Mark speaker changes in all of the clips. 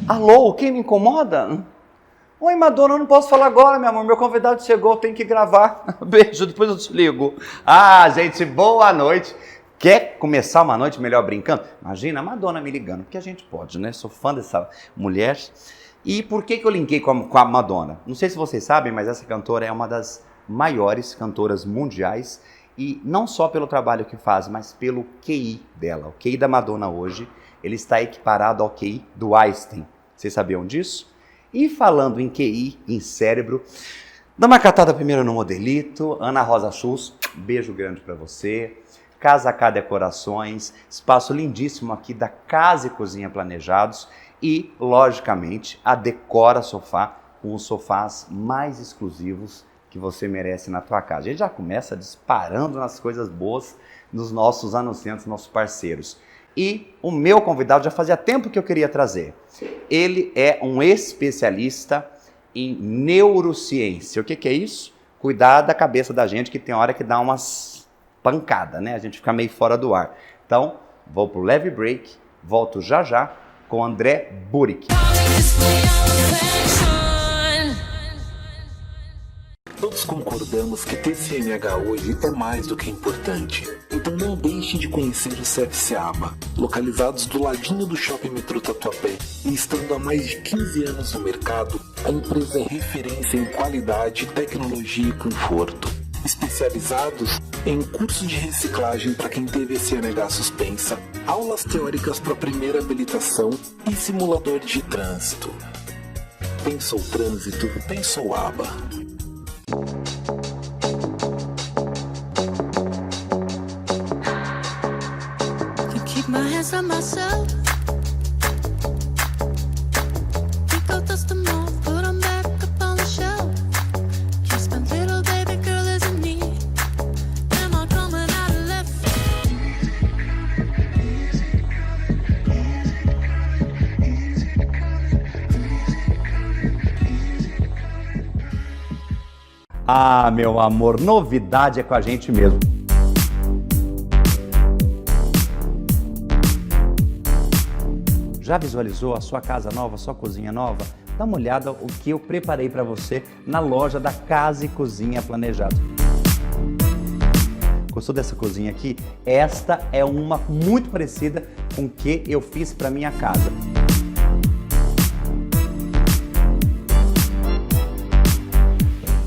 Speaker 1: Alô, quem me incomoda? Oi, Madonna, eu não posso falar agora, meu amor. Meu convidado chegou, eu tenho que gravar. Beijo, depois eu te ligo. Ah, gente, boa noite. Quer começar uma noite melhor brincando? Imagina a Madonna me ligando, porque a gente pode, né? Sou fã dessa mulher. E por que eu linkei com a Madonna? Não sei se vocês sabem, mas essa cantora é uma das maiores cantoras mundiais. E não só pelo trabalho que faz, mas pelo QI dela. O QI da Madonna hoje, ele está equiparado ao QI do Einstein. Vocês sabiam disso? E falando em QI, em cérebro, dá uma catada primeiro no modelito. Ana Rosa Schultz, beijo grande para você. Casa K Decorações, espaço lindíssimo aqui da Casa e Cozinha Planejados. E, logicamente, a Decora Sofá, com os sofás mais exclusivos que você merece na tua casa. A gente já começa disparando nas coisas boas dos nossos anunciantes, nossos parceiros. E o meu convidado já fazia tempo que eu queria trazer. Ele é um especialista em neurociência. O que é isso? Cuidar da cabeça da gente, que tem hora que dá umas pancadas, né? A gente fica meio fora do ar. Então, vou pro leve break, volto já já com André Burick.
Speaker 2: Todos concordamos que ter CNH hoje é mais do que importante. Então não deixe de conhecer o CFC Aba. Localizados do ladinho do Shopping Metrô Tatuapé e estando há mais de 15 anos no mercado, a empresa é referência em qualidade, tecnologia e conforto. Especializados em curso de reciclagem para quem teve CNH suspensa, aulas teóricas para primeira habilitação e simulador de trânsito. Pensou trânsito, pensou Aba.
Speaker 3: My hands on myself. Think I'll dust them off, put them back up on the shelf. Kiss my little baby girl isn't me. Am I coming out of left?
Speaker 1: Ah, meu amor, novidade é com a gente mesmo. Já visualizou a sua casa nova, a sua cozinha nova? Dá uma olhada o que eu preparei para você na loja da Casa e Cozinha Planejado. Gostou dessa cozinha aqui? Esta é uma muito parecida com o que eu fiz para minha casa.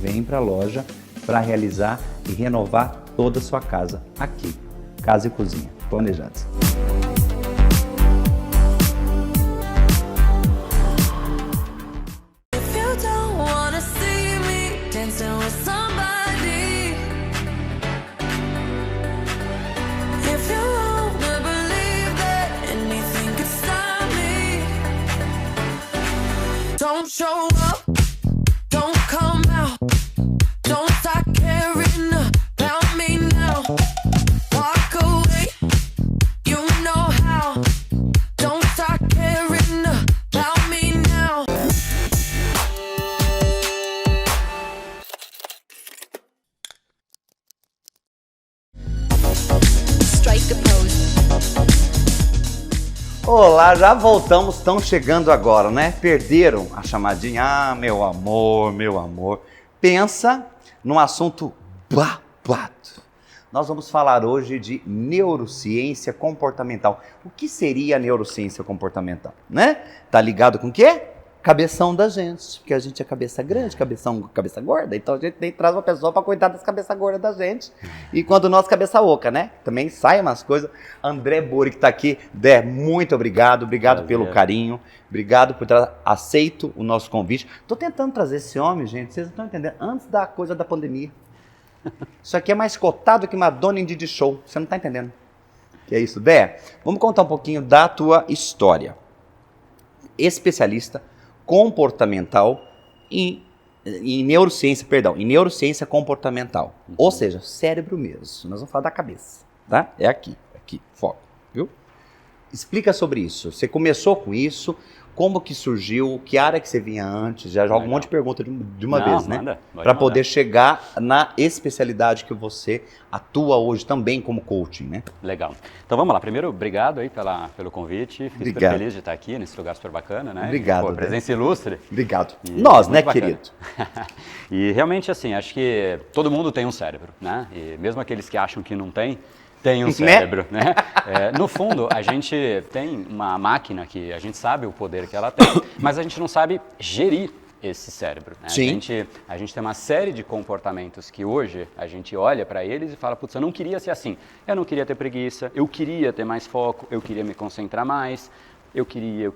Speaker 1: Vem para a loja para realizar e renovar toda a sua casa aqui. Casa e Cozinha Planejados.
Speaker 3: Don't show up, don't come out, don't start caring about me now. Walk away, you know how. Don't start caring about me now. Strike a pose.
Speaker 1: Olá, já voltamos, estão chegando agora, né? Perderam a chamadinha? Ah, meu amor, meu amor. Pensa num assunto babado. Nós vamos falar hoje de neurociência comportamental. O que seria a neurociência comportamental, né? Tá ligado com o quê? Cabeção da gente, porque a gente é cabeça grande, cabeça gorda, então a gente tem que trazer uma pessoa para cuidar das cabeças gordas da gente. E quando nós cabeça oca, né? Também saem umas coisas. André Burick está aqui. Dé, muito obrigado pelo carinho, obrigado por ter aceito o nosso convite. Tô tentando trazer esse homem, gente, vocês não estão entendendo, antes da coisa da pandemia. Isso aqui é mais cotado que Madonna em Didi Show, você não está entendendo. Que é isso, Dé? Vamos contar um pouquinho da tua história. Especialista comportamental em neurociência, em neurociência comportamental. Ou seja, cérebro mesmo. Nós vamos falar da cabeça, tá? É aqui, foco, viu? explica sobre isso. Você começou com isso, como que surgiu, que área que você vinha antes? Já joga um monte de pergunta de uma vez, né?
Speaker 4: Manda,
Speaker 1: para poder chegar na especialidade que você atua hoje também como coaching, né?
Speaker 4: Legal. Então vamos lá. Primeiro, obrigado aí pelo convite. Fico super feliz de estar aqui nesse lugar super bacana, né?
Speaker 1: Obrigado.
Speaker 4: Pô, presença ilustre.
Speaker 1: Obrigado.
Speaker 4: E
Speaker 1: Nós,
Speaker 4: muito
Speaker 1: né,
Speaker 4: bacana.
Speaker 1: querido?
Speaker 4: E realmente, assim, acho que todo mundo tem um cérebro, né? E mesmo aqueles que acham que não tem um cérebro, né? No fundo, a gente tem uma máquina que a gente sabe o poder que ela tem, mas a gente não sabe gerir esse cérebro, né?
Speaker 1: Sim.
Speaker 4: A gente tem uma série de comportamentos que hoje a gente olha para eles e fala, putz, eu não queria ser assim, eu não queria ter preguiça, eu queria ter mais foco, eu queria me concentrar mais, eu queria,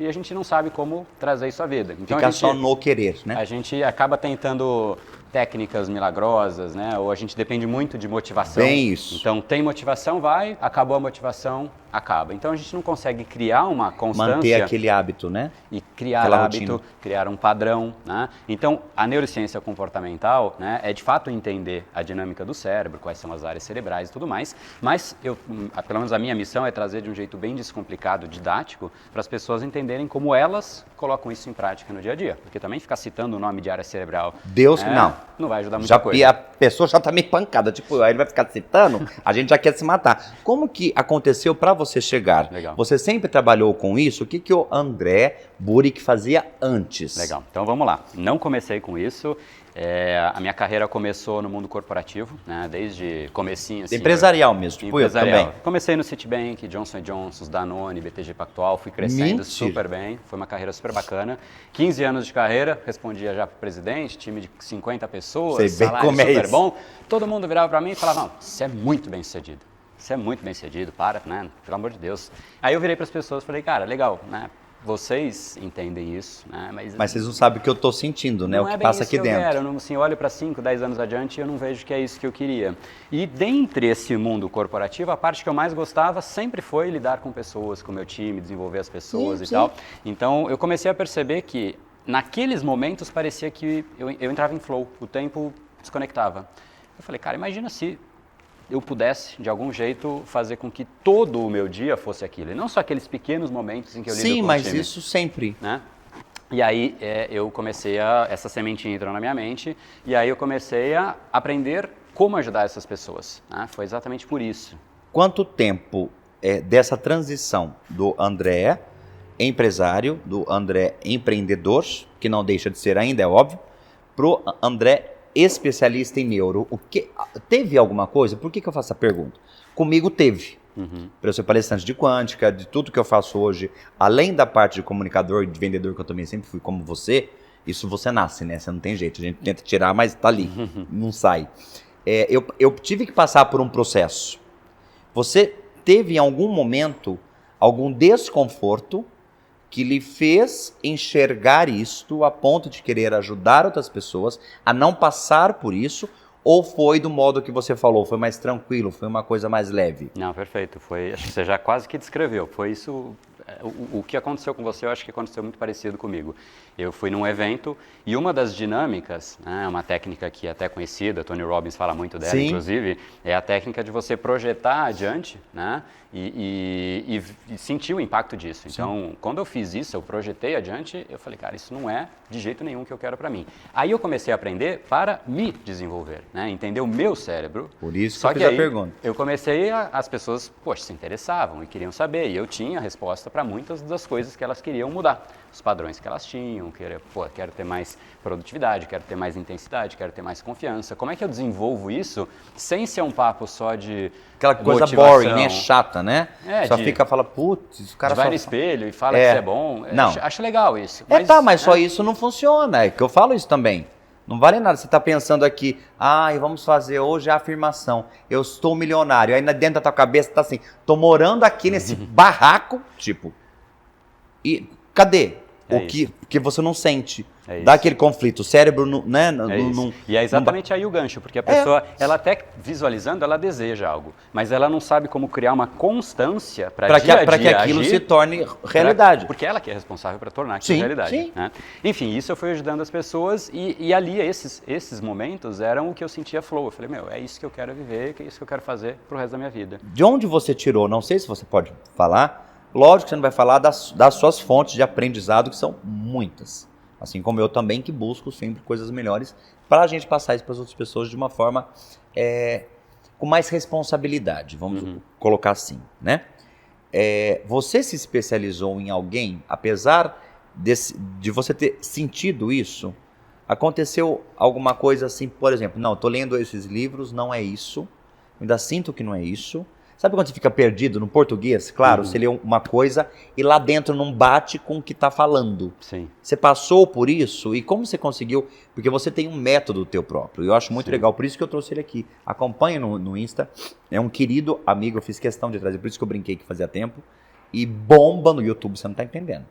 Speaker 4: a gente não sabe como trazer isso à vida. Então,
Speaker 1: Fica só no querer, né?
Speaker 4: A gente acaba tentando técnicas milagrosas, né? Ou a gente depende muito de motivação.
Speaker 1: Bem isso.
Speaker 4: Então, tem motivação, vai, acabou a motivação, acaba. Então, a gente não consegue criar uma constância.
Speaker 1: Manter aquele hábito, né?
Speaker 4: E criar
Speaker 1: Aquela
Speaker 4: hábito,
Speaker 1: rotina.
Speaker 4: criar um padrão, né? Então, a neurociência comportamental, né, é de fato entender a dinâmica do cérebro, quais são as áreas cerebrais e tudo mais, mas pelo menos a minha missão é trazer de um jeito bem descomplicado, didático, para as pessoas entenderem como elas colocam isso em prática no dia a dia. Porque também ficar citando o nome de área cerebral...
Speaker 1: Deus que não
Speaker 4: vai ajudar muita coisa.
Speaker 1: E a pessoa já tá meio pancada, tipo, aí ele vai ficar citando, a gente já quer se matar. Como que aconteceu para você chegar?
Speaker 4: Legal.
Speaker 1: Você sempre trabalhou com isso? O que o André Burick fazia antes?
Speaker 4: Legal, então vamos lá. Não comecei com isso. A minha carreira começou no mundo corporativo, né? Desde comecinho. Assim,
Speaker 1: empresarial mesmo, tipo
Speaker 4: empresarial.
Speaker 1: eu também.
Speaker 4: Comecei no Citibank, Johnson & Johnson, Danone, BTG Pactual, fui crescendo
Speaker 1: Mentira.
Speaker 4: super bem, foi uma carreira super bacana. 15 anos de carreira, respondia já para o presidente, time de 50 pessoas,
Speaker 1: Sei bem
Speaker 4: salário
Speaker 1: como é
Speaker 4: super
Speaker 1: isso.
Speaker 4: bom. Todo mundo virava para mim e falava, não, você é muito bem sucedido. Você é muito bem sucedido, para, né? Pelo amor de Deus. Aí eu virei para as pessoas e falei, cara, legal, né? Vocês entendem isso, né?
Speaker 1: Mas vocês não sabem o que eu tô sentindo, né?
Speaker 4: Não
Speaker 1: O que
Speaker 4: é bem
Speaker 1: passa
Speaker 4: isso
Speaker 1: aqui
Speaker 4: que eu
Speaker 1: dentro.
Speaker 4: quero. Eu não, assim, olho para 5, 10 anos adiante e eu não vejo que é isso que eu queria. E dentre esse mundo corporativo, a parte que eu mais gostava sempre foi lidar com pessoas, com o meu time, desenvolver as pessoas e tal. Então, eu comecei a perceber que naqueles momentos parecia que eu entrava em flow, o tempo desconectava. Eu falei, cara, imagina se eu pudesse, de algum jeito, fazer com que todo o meu dia fosse aquilo. E não só aqueles pequenos momentos em que eu lido com o
Speaker 1: Sim,
Speaker 4: time.
Speaker 1: mas isso sempre.
Speaker 4: Né? E aí eu comecei essa sementinha entrou na minha mente, e aí eu comecei a aprender como ajudar essas pessoas. Né? Foi exatamente por isso.
Speaker 1: Quanto tempo dessa transição do André empresário, do André empreendedor, que não deixa de ser ainda, é óbvio, pro André especialista em neuro, teve alguma coisa? Por que eu faço essa pergunta? Comigo teve. Para eu ser palestrante de quântica, de tudo que eu faço hoje, além da parte de comunicador e de vendedor, que eu também sempre fui como você, isso você nasce, né? Você não tem jeito, a gente tenta tirar, mas tá ali, não sai. Eu tive que passar por um processo. Você teve em algum momento algum desconforto que lhe fez enxergar isto a ponto de querer ajudar outras pessoas a não passar por isso, ou foi do modo que você falou, foi mais tranquilo, foi uma coisa mais leve?
Speaker 4: Não, perfeito. Acho que você já quase que descreveu. Foi isso. O que aconteceu com você, eu acho que aconteceu muito parecido comigo. Eu fui num evento e uma das dinâmicas, né, uma técnica que é até conhecida, Tony Robbins fala muito dela,
Speaker 1: Sim.
Speaker 4: inclusive, é a técnica de você projetar adiante, né, e sentir o impacto disso. Então, quando eu fiz isso, eu projetei adiante, eu falei, cara, isso não é de jeito nenhum que eu quero para mim. Aí eu comecei a aprender para me desenvolver, né, entender o meu cérebro.
Speaker 1: Por isso
Speaker 4: Só
Speaker 1: que eu fiz a
Speaker 4: aí,
Speaker 1: pergunta.
Speaker 4: eu comecei, as pessoas, poxa, se interessavam e queriam saber, e eu tinha a resposta para muitas das coisas que elas queriam mudar. Os padrões que elas tinham, quero ter mais produtividade, quero ter mais intensidade, quero ter mais confiança. Como é que eu desenvolvo isso sem ser um papo só de
Speaker 1: Aquela coisa
Speaker 4: motivação?
Speaker 1: boring, né? Chata, né? Só fica, fala, putz, o cara
Speaker 4: vai
Speaker 1: só...
Speaker 4: no espelho e fala que você é bom.
Speaker 1: Não.
Speaker 4: Acho legal isso.
Speaker 1: Mas só isso não funciona, é que eu falo isso também. Não vale nada, você está pensando aqui, vamos fazer hoje a afirmação, eu estou milionário, aí dentro da tua cabeça está assim, estou morando aqui nesse barraco, tipo, e cadê? O que você não sente, dá aquele conflito, o cérebro não...
Speaker 4: E é exatamente aí o gancho, porque a pessoa, ela até visualizando, ela deseja algo, mas ela não sabe como criar uma constância para que
Speaker 1: aquilo se torne realidade.
Speaker 4: Porque ela que é responsável para tornar aquilo realidade.
Speaker 1: Sim.
Speaker 4: Né? Enfim, isso eu fui ajudando as pessoas e ali esses momentos eram o que eu sentia flow. Eu falei, é isso que eu quero viver, é isso que eu quero fazer pro resto da minha vida.
Speaker 1: De onde você tirou, não sei se você pode falar, Lógico que você não vai falar das suas fontes de aprendizado, que são muitas. Assim como eu também, que busco sempre coisas melhores para a gente passar isso para as outras pessoas de uma forma com mais responsabilidade, vamos colocar assim, né? Você se especializou em alguém, apesar de você ter sentido isso, aconteceu alguma coisa assim, por exemplo, não, estou lendo esses livros, não é isso, ainda sinto que não é isso. Sabe quando você fica perdido no português? Claro, você lê uma coisa e lá dentro não bate com o que está falando.
Speaker 4: Sim.
Speaker 1: Você passou por isso e como você conseguiu? Porque você tem um método teu próprio. Eu acho muito legal, por isso que eu trouxe ele aqui. Acompanhe no Insta. É um querido amigo, eu fiz questão de trazer, por isso que eu brinquei que fazia tempo. E bomba no YouTube, você não está entendendo.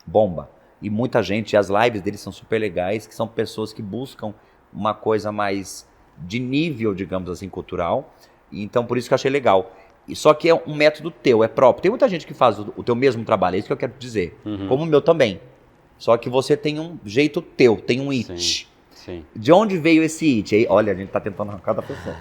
Speaker 1: Bomba. E muita gente, as lives dele são super legais, que são pessoas que buscam uma coisa mais de nível, digamos assim, cultural. Então, por isso que eu achei legal. Só que é um método teu, é próprio. Tem muita gente que faz o teu mesmo trabalho, é isso que eu quero dizer. Como o meu também. Só que você tem um jeito teu, tem um it.
Speaker 4: Sim.
Speaker 1: De onde veio esse it? Aí, olha, a gente tá tentando arrancar da pessoa.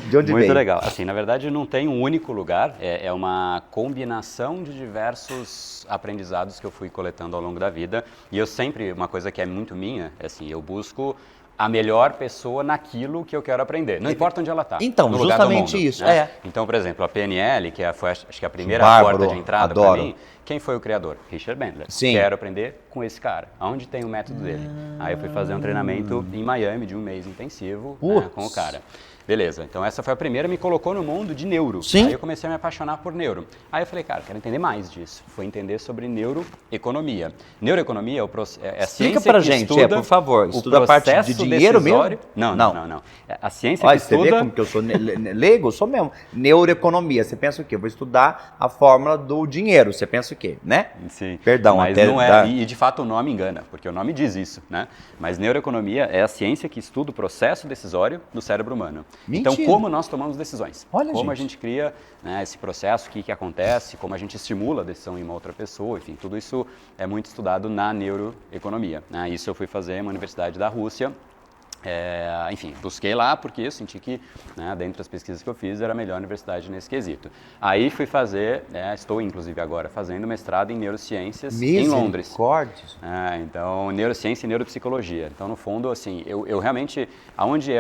Speaker 1: De onde veio?
Speaker 4: Muito legal. Assim, na verdade, não tem um único lugar. É uma combinação de diversos aprendizados que eu fui coletando ao longo da vida. E eu sempre, uma coisa que é muito minha, é assim, eu busco a melhor pessoa naquilo que eu quero aprender. Não importa onde ela está.
Speaker 1: Então,
Speaker 4: no lugar do
Speaker 1: justamente
Speaker 4: mundo,
Speaker 1: isso.
Speaker 4: Né? Então, por exemplo, a PNL, que foi acho que a primeira
Speaker 1: Bárbaro,
Speaker 4: porta de entrada para mim, quem foi o criador? Richard Bandler.
Speaker 1: Sim.
Speaker 4: Quero aprender com esse cara. Aonde tem o método dele? Aí eu fui fazer um treinamento em Miami de um mês intensivo, né, com o cara. Beleza, então essa foi a primeira, me colocou no mundo de neuro.
Speaker 1: Sim.
Speaker 4: Aí eu comecei a me apaixonar por neuro. Aí eu falei, cara, quero entender mais disso. Foi entender sobre neuroeconomia. Neuroeconomia é a ciência
Speaker 1: Explica pra gente,
Speaker 4: estuda
Speaker 1: por favor. Estuda a parte de dinheiro mesmo?
Speaker 4: Não. A ciência que estuda...
Speaker 1: Você vê como que eu sou leigo? Eu sou mesmo. Neuroeconomia, você pensa o quê? Eu vou estudar a fórmula do dinheiro. Você pensa o quê, né?
Speaker 4: Sim.
Speaker 1: Perdão,
Speaker 4: mas
Speaker 1: até
Speaker 4: não é,
Speaker 1: dá...
Speaker 4: e de fato o nome engana, porque o nome diz isso, né? Mas neuroeconomia é a ciência que estuda o processo decisório do cérebro humano.
Speaker 1: Mentira.
Speaker 4: Então, como nós tomamos decisões?
Speaker 1: Olha,
Speaker 4: como
Speaker 1: gente.
Speaker 4: a gente cria, né, esse processo, o que acontece, como a gente estimula a decisão em uma outra pessoa, enfim, tudo isso é muito estudado na neuroeconomia. Né? Isso eu fui fazer em uma universidade da Rússia. Enfim, busquei lá porque eu senti que, né, dentre as pesquisas que eu fiz, era a melhor universidade nesse quesito. Aí fui fazer, estou inclusive agora fazendo mestrado em neurociências em Londres. Então, neurociência e neuropsicologia. Então, no fundo, assim, eu realmente, aonde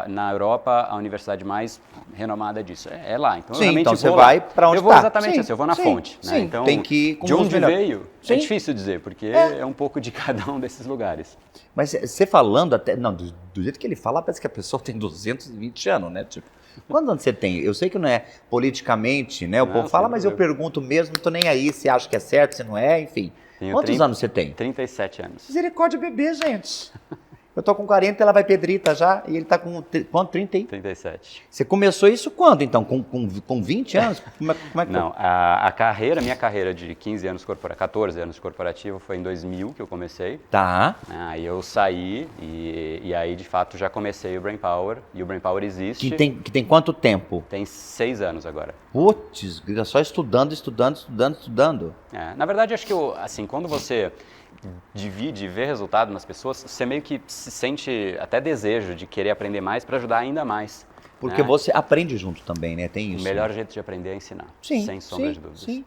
Speaker 4: na Europa a universidade mais renomada disso? É lá. Então, eu realmente
Speaker 1: então você
Speaker 4: vou
Speaker 1: vai para onde
Speaker 4: eu vou exatamente assim, eu vou na fonte.
Speaker 1: Sim,
Speaker 4: né? Então,
Speaker 1: tem que ir com
Speaker 4: de onde
Speaker 1: melhor.
Speaker 4: veio, é difícil dizer, porque é um pouco de cada um desses lugares.
Speaker 1: Mas você falando até... Não, do jeito que ele fala, parece que a pessoa tem 220 anos, né? Tipo, quantos anos você tem? Eu sei que não é politicamente, né? O povo fala, mas eu pergunto mesmo, não tô nem aí se acha que é certo, se não é, enfim. Quantos anos você tem?
Speaker 4: 37 anos.
Speaker 1: Misericórdia, bebê, gente. Eu tô com 40, ela vai Pedrita já, e ele tá com quanto? 30 aí?
Speaker 4: 37.
Speaker 1: Você começou isso quando, então? Com 20 anos? Como é que
Speaker 4: Não, minha carreira de 15 anos, 14 anos corporativa foi em 2000 que eu comecei.
Speaker 1: Tá.
Speaker 4: Aí eu saí e aí, de fato, já comecei o Brain Power. E o Brain Power existe.
Speaker 1: Que tem quanto tempo?
Speaker 4: Tem 6 anos agora.
Speaker 1: Putz, só estudando.
Speaker 4: Na verdade, acho que, assim, quando você divide e vê resultado nas pessoas, você meio que se sente até desejo de querer aprender mais para ajudar ainda mais.
Speaker 1: Porque você aprende junto também, né? Tem isso.
Speaker 4: O melhor jeito de aprender é ensinar, sem sombra de dúvidas.
Speaker 1: Sim.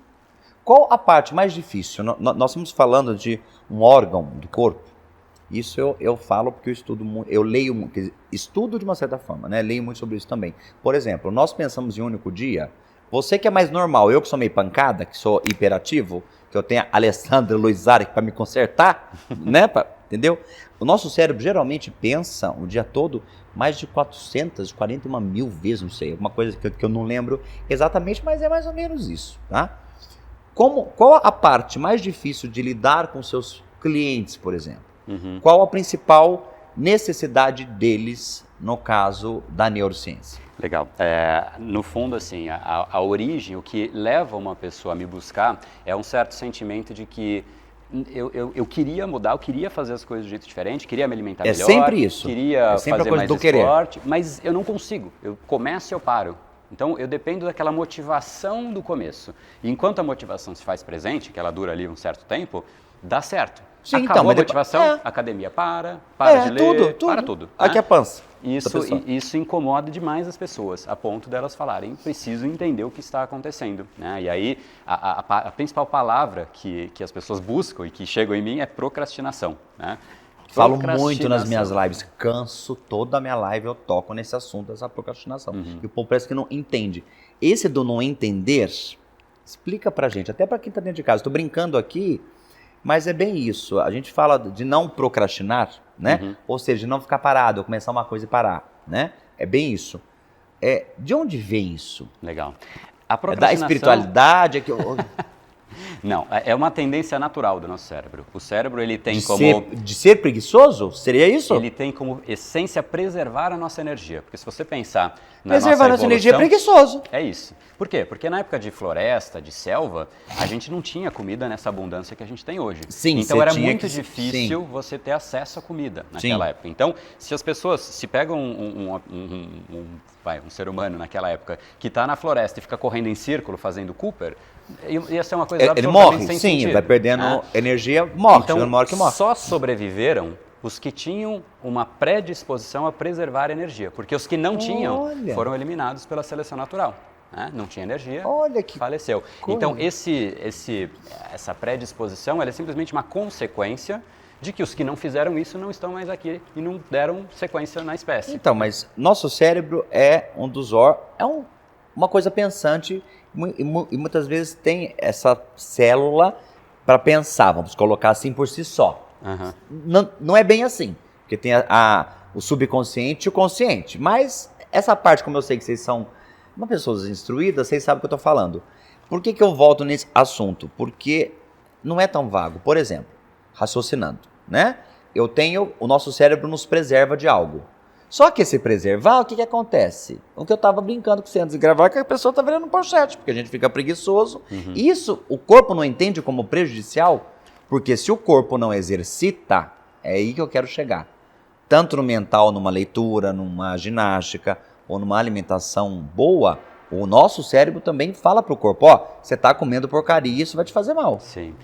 Speaker 1: Qual a parte mais difícil? Nós estamos falando de um órgão do corpo. Isso eu falo porque eu leio, estudo de uma certa forma, né? Leio muito sobre isso também. Por exemplo, nós pensamos em um único dia. Você que é mais normal, eu que sou meio pancada, que sou hiperativo, que eu tenho a Alessandra Luizari para me consertar, né? Entendeu? O nosso cérebro geralmente pensa o dia todo mais de 441 mil vezes, não sei, alguma coisa que eu não lembro exatamente, mas é mais ou menos isso, tá? Qual a parte mais difícil de lidar com seus clientes, por exemplo? Qual a principal necessidade deles no caso da neurociência?
Speaker 4: Legal. No fundo, assim, a origem, o que leva uma pessoa a me buscar é um certo sentimento de que eu queria mudar, eu queria fazer as coisas de jeito diferente, queria me alimentar melhor.
Speaker 1: É sempre isso.
Speaker 4: Queria
Speaker 1: sempre
Speaker 4: fazer
Speaker 1: a coisa
Speaker 4: mais
Speaker 1: do
Speaker 4: esporte, mas eu não consigo. Eu começo e eu paro. Então, eu dependo daquela motivação do começo. E enquanto a motivação se faz presente, que ela dura ali um certo tempo, dá certo.
Speaker 1: Sim,
Speaker 4: Acabou
Speaker 1: então,
Speaker 4: a motivação, a academia para de ler,
Speaker 1: tudo.
Speaker 4: para tudo.
Speaker 1: Aqui
Speaker 4: né?
Speaker 1: é a pança.
Speaker 4: Isso incomoda demais as pessoas, a ponto delas falarem, preciso entender o que está acontecendo, né? E aí, a principal palavra que as pessoas buscam e que chegam em mim é procrastinação, né?
Speaker 1: Falo muito nas minhas lives, canso toda a minha live, eu toco nesse assunto, essa procrastinação. E o povo parece que não entende. Esse do não entender, explica pra gente, até pra quem tá dentro de casa. Tô brincando aqui, mas é bem isso. A gente fala de não procrastinar, né? Ou seja, de não ficar parado, começar uma coisa e parar, né? É bem isso. De onde vem isso?
Speaker 4: Legal.
Speaker 1: É da espiritualidade?
Speaker 4: Não, é uma tendência natural do nosso cérebro. O cérebro, ele tem
Speaker 1: de ser preguiçoso? Seria isso?
Speaker 4: Ele tem como essência preservar a nossa energia. Porque se você pensar na
Speaker 1: preservar
Speaker 4: nossa
Speaker 1: nossa energia é preguiçoso.
Speaker 4: É isso. Por quê? Porque na época de floresta, de selva, a gente não tinha comida nessa abundância que a gente tem hoje.
Speaker 1: Sim,
Speaker 4: então era muito difícil você ter acesso à comida naquela época. Então, se as pessoas se pegam um ser humano naquela época que está na floresta e fica correndo em círculo fazendo Cooper, ia ser uma coisa
Speaker 1: ele morre, sem sentido. Vai perdendo energia, morre.
Speaker 4: Então,
Speaker 1: uma hora que morre.
Speaker 4: Só sobreviveram os que tinham uma predisposição a preservar energia, porque os que não tinham foram eliminados pela seleção natural. Né? Não tinha energia, faleceu.
Speaker 1: coisa.
Speaker 4: Então, essa predisposição ela é simplesmente uma consequência de que os que não fizeram isso não estão mais aqui e não deram sequência na espécie.
Speaker 1: Então, mas nosso cérebro é um dos uma coisa pensante e muitas vezes tem essa célula para pensar, vamos colocar assim por si só. Não é bem assim, porque tem o subconsciente e o consciente, mas essa parte, como eu sei que vocês são uma pessoas instruídas, vocês sabem o que eu estou falando. Por que eu volto nesse assunto? Porque não é tão vago. Por exemplo, raciocinando, né? O nosso cérebro nos preserva de algo. Só que esse preservar, o que acontece? O que eu estava brincando com você antes de gravar, é que a pessoa está virando pochete, porque a gente fica preguiçoso. Isso, o corpo não entende como prejudicial, porque se o corpo não exercita, é aí que eu quero chegar. Tanto no mental, numa leitura, numa ginástica, ou numa alimentação boa, o nosso cérebro também fala para o corpo, você está comendo porcaria, isso vai te fazer mal.
Speaker 4: Sim.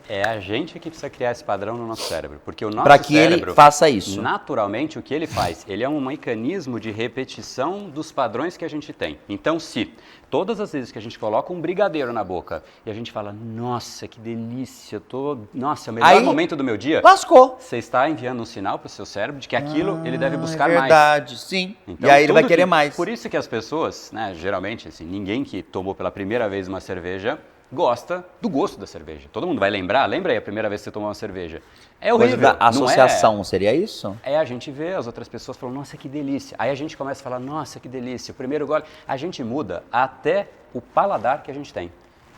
Speaker 4: É a gente que precisa criar esse padrão no nosso cérebro, porque o nosso
Speaker 1: para que
Speaker 4: cérebro,
Speaker 1: ele faça isso.
Speaker 4: Naturalmente, o que ele faz? Ele é um mecanismo de repetição dos padrões que a gente tem. Então, se todas as vezes que a gente coloca um brigadeiro na boca e a gente fala, nossa, que delícia, nossa, é o melhor momento do meu dia.
Speaker 1: Lascou.
Speaker 4: Você está enviando um sinal para o seu cérebro de que aquilo ele deve buscar mais.
Speaker 1: Verdade, sim.
Speaker 4: Então,
Speaker 1: e aí ele vai querer mais.
Speaker 4: Por isso que as pessoas, né, geralmente, assim, ninguém que tomou pela primeira vez uma cerveja gosta do gosto da cerveja. Todo mundo vai lembrar? Lembra aí a primeira vez que você tomou uma cerveja? É horrível.
Speaker 1: Da associação, seria isso?
Speaker 4: A gente vê as outras pessoas falando, nossa, que delícia. Aí a gente começa a falar, nossa, que delícia. O primeiro gole, a gente muda até o paladar que a gente tem.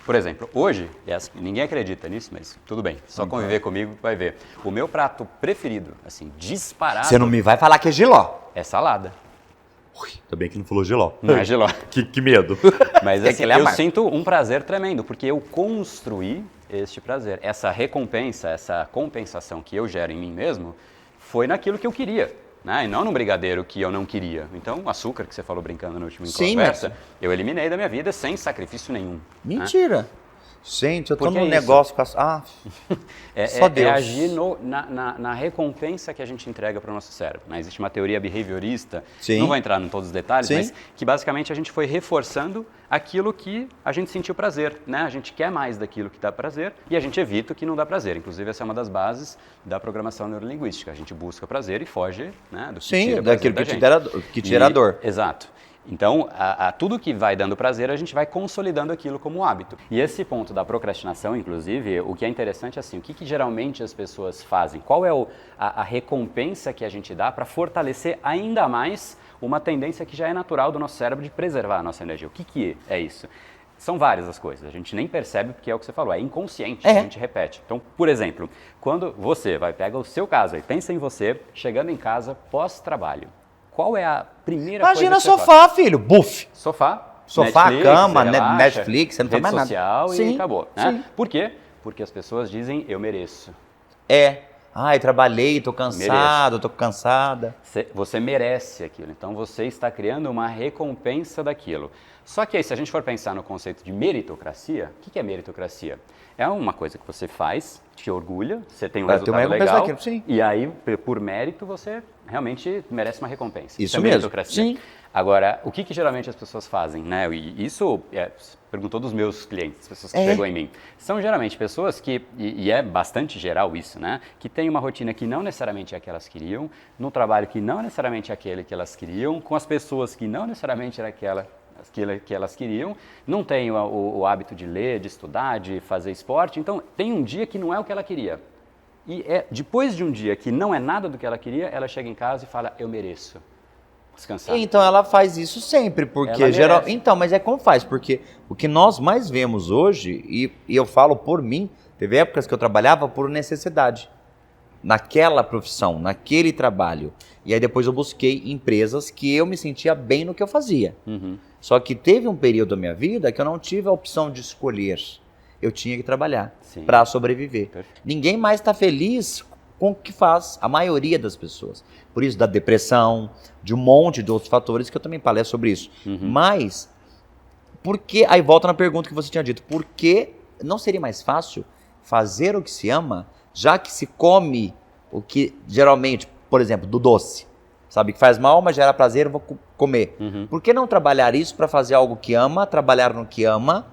Speaker 4: Por exemplo, hoje, ninguém acredita nisso, mas tudo bem, só conviver comigo vai ver. O meu prato preferido, assim, disparado...
Speaker 1: Você não me vai falar que é jiló.
Speaker 4: É salada.
Speaker 1: Ainda bem que não falou jiló.
Speaker 4: Não é jiló.
Speaker 1: que medo.
Speaker 4: Mas assim, eu sinto um prazer tremendo, porque eu construí este prazer. Essa recompensa, essa compensação que eu gero em mim mesmo, foi naquilo que eu queria, né? E não no brigadeiro que eu não queria. Então, o açúcar que você falou brincando no último conversa, eu eliminei da minha vida sem sacrifício nenhum.
Speaker 1: Mentira.
Speaker 4: Né?
Speaker 1: Gente, eu tô num negócio com só Deus.
Speaker 4: É agir na recompensa que a gente entrega para o nosso cérebro. Né? Existe uma teoria behaviorista, não vou entrar em todos os detalhes, mas que basicamente a gente foi reforçando aquilo que a gente sentiu prazer. Né? A gente quer mais daquilo que dá prazer e a gente evita o que não dá prazer. Inclusive, essa é uma das bases da programação neurolinguística. A gente busca prazer e foge, né, do que tira prazer da gente.
Speaker 1: Que tira a dor.
Speaker 4: Exato. Então, tudo que vai dando prazer, a gente vai consolidando aquilo como hábito. E esse ponto da procrastinação, inclusive, o que é interessante é assim, o que geralmente as pessoas fazem? Qual é a recompensa que a gente dá para fortalecer ainda mais uma tendência que já é natural do nosso cérebro de preservar a nossa energia? O que é isso? São várias as coisas, a gente nem percebe porque é o que você falou, é inconsciente, a gente repete. Então, por exemplo, quando você pega o seu caso e pensa em você, chegando em casa pós-trabalho. Qual é a primeira coisa que você faz?
Speaker 1: Imagina sofá, filho, buff.
Speaker 4: Sofá,
Speaker 1: Netflix, cama,
Speaker 4: relaxa,
Speaker 1: Netflix, você não faz mais nada.
Speaker 4: Rede social
Speaker 1: Sim,
Speaker 4: e acabou. Né?
Speaker 1: Sim.
Speaker 4: Por quê? Porque as pessoas dizem, eu mereço.
Speaker 1: Ai, trabalhei, tô cansado, tô cansada.
Speaker 4: Você merece aquilo, então você está criando uma recompensa daquilo. Só que aí, se a gente for pensar no conceito de meritocracia, o que é meritocracia? É uma coisa que você faz, te orgulha, você tem um resultado legal, e aí, por mérito, você realmente merece uma recompensa.
Speaker 1: Isso
Speaker 4: é
Speaker 1: mesmo.
Speaker 4: meritocracia.
Speaker 1: Sim.
Speaker 4: Agora, o que geralmente as pessoas fazem, né? E isso perguntou dos meus clientes, as pessoas que chegam em mim. São geralmente pessoas que, e é bastante geral isso, né? Que têm uma rotina que não necessariamente é a que elas queriam, no trabalho que não necessariamente é aquele que elas queriam, com as pessoas que não necessariamente era aquilo que elas queriam, não tem o hábito de ler, de estudar, de fazer esporte, então tem um dia que não é o que ela queria. E depois de um dia que não é nada do que ela queria, ela chega em casa e fala, eu mereço descansar.
Speaker 1: Então ela faz isso sempre, porque
Speaker 4: Ela
Speaker 1: geral.
Speaker 4: merece.
Speaker 1: Então, mas é como faz, porque o que nós mais vemos hoje, e eu falo por mim, teve épocas que eu trabalhava por necessidade. Naquela profissão, naquele trabalho. E aí depois eu busquei empresas que eu me sentia bem no que eu fazia. Só que teve um período da minha vida que eu não tive a opção de escolher. Eu tinha que trabalhar
Speaker 4: Sim.
Speaker 1: para sobreviver.
Speaker 4: Perfeito.
Speaker 1: Ninguém mais está feliz com o que faz, a maioria das pessoas. Por isso da depressão, de um monte de outros fatores que eu também palestro sobre isso. Mas, por que, aí volta na pergunta que você tinha dito, por que não seria mais fácil fazer o que se ama, já que se come o que geralmente, por exemplo, do doce, sabe, que faz mal, mas gera prazer, eu vou comer. Por que não trabalhar isso para fazer algo que ama, trabalhar no que ama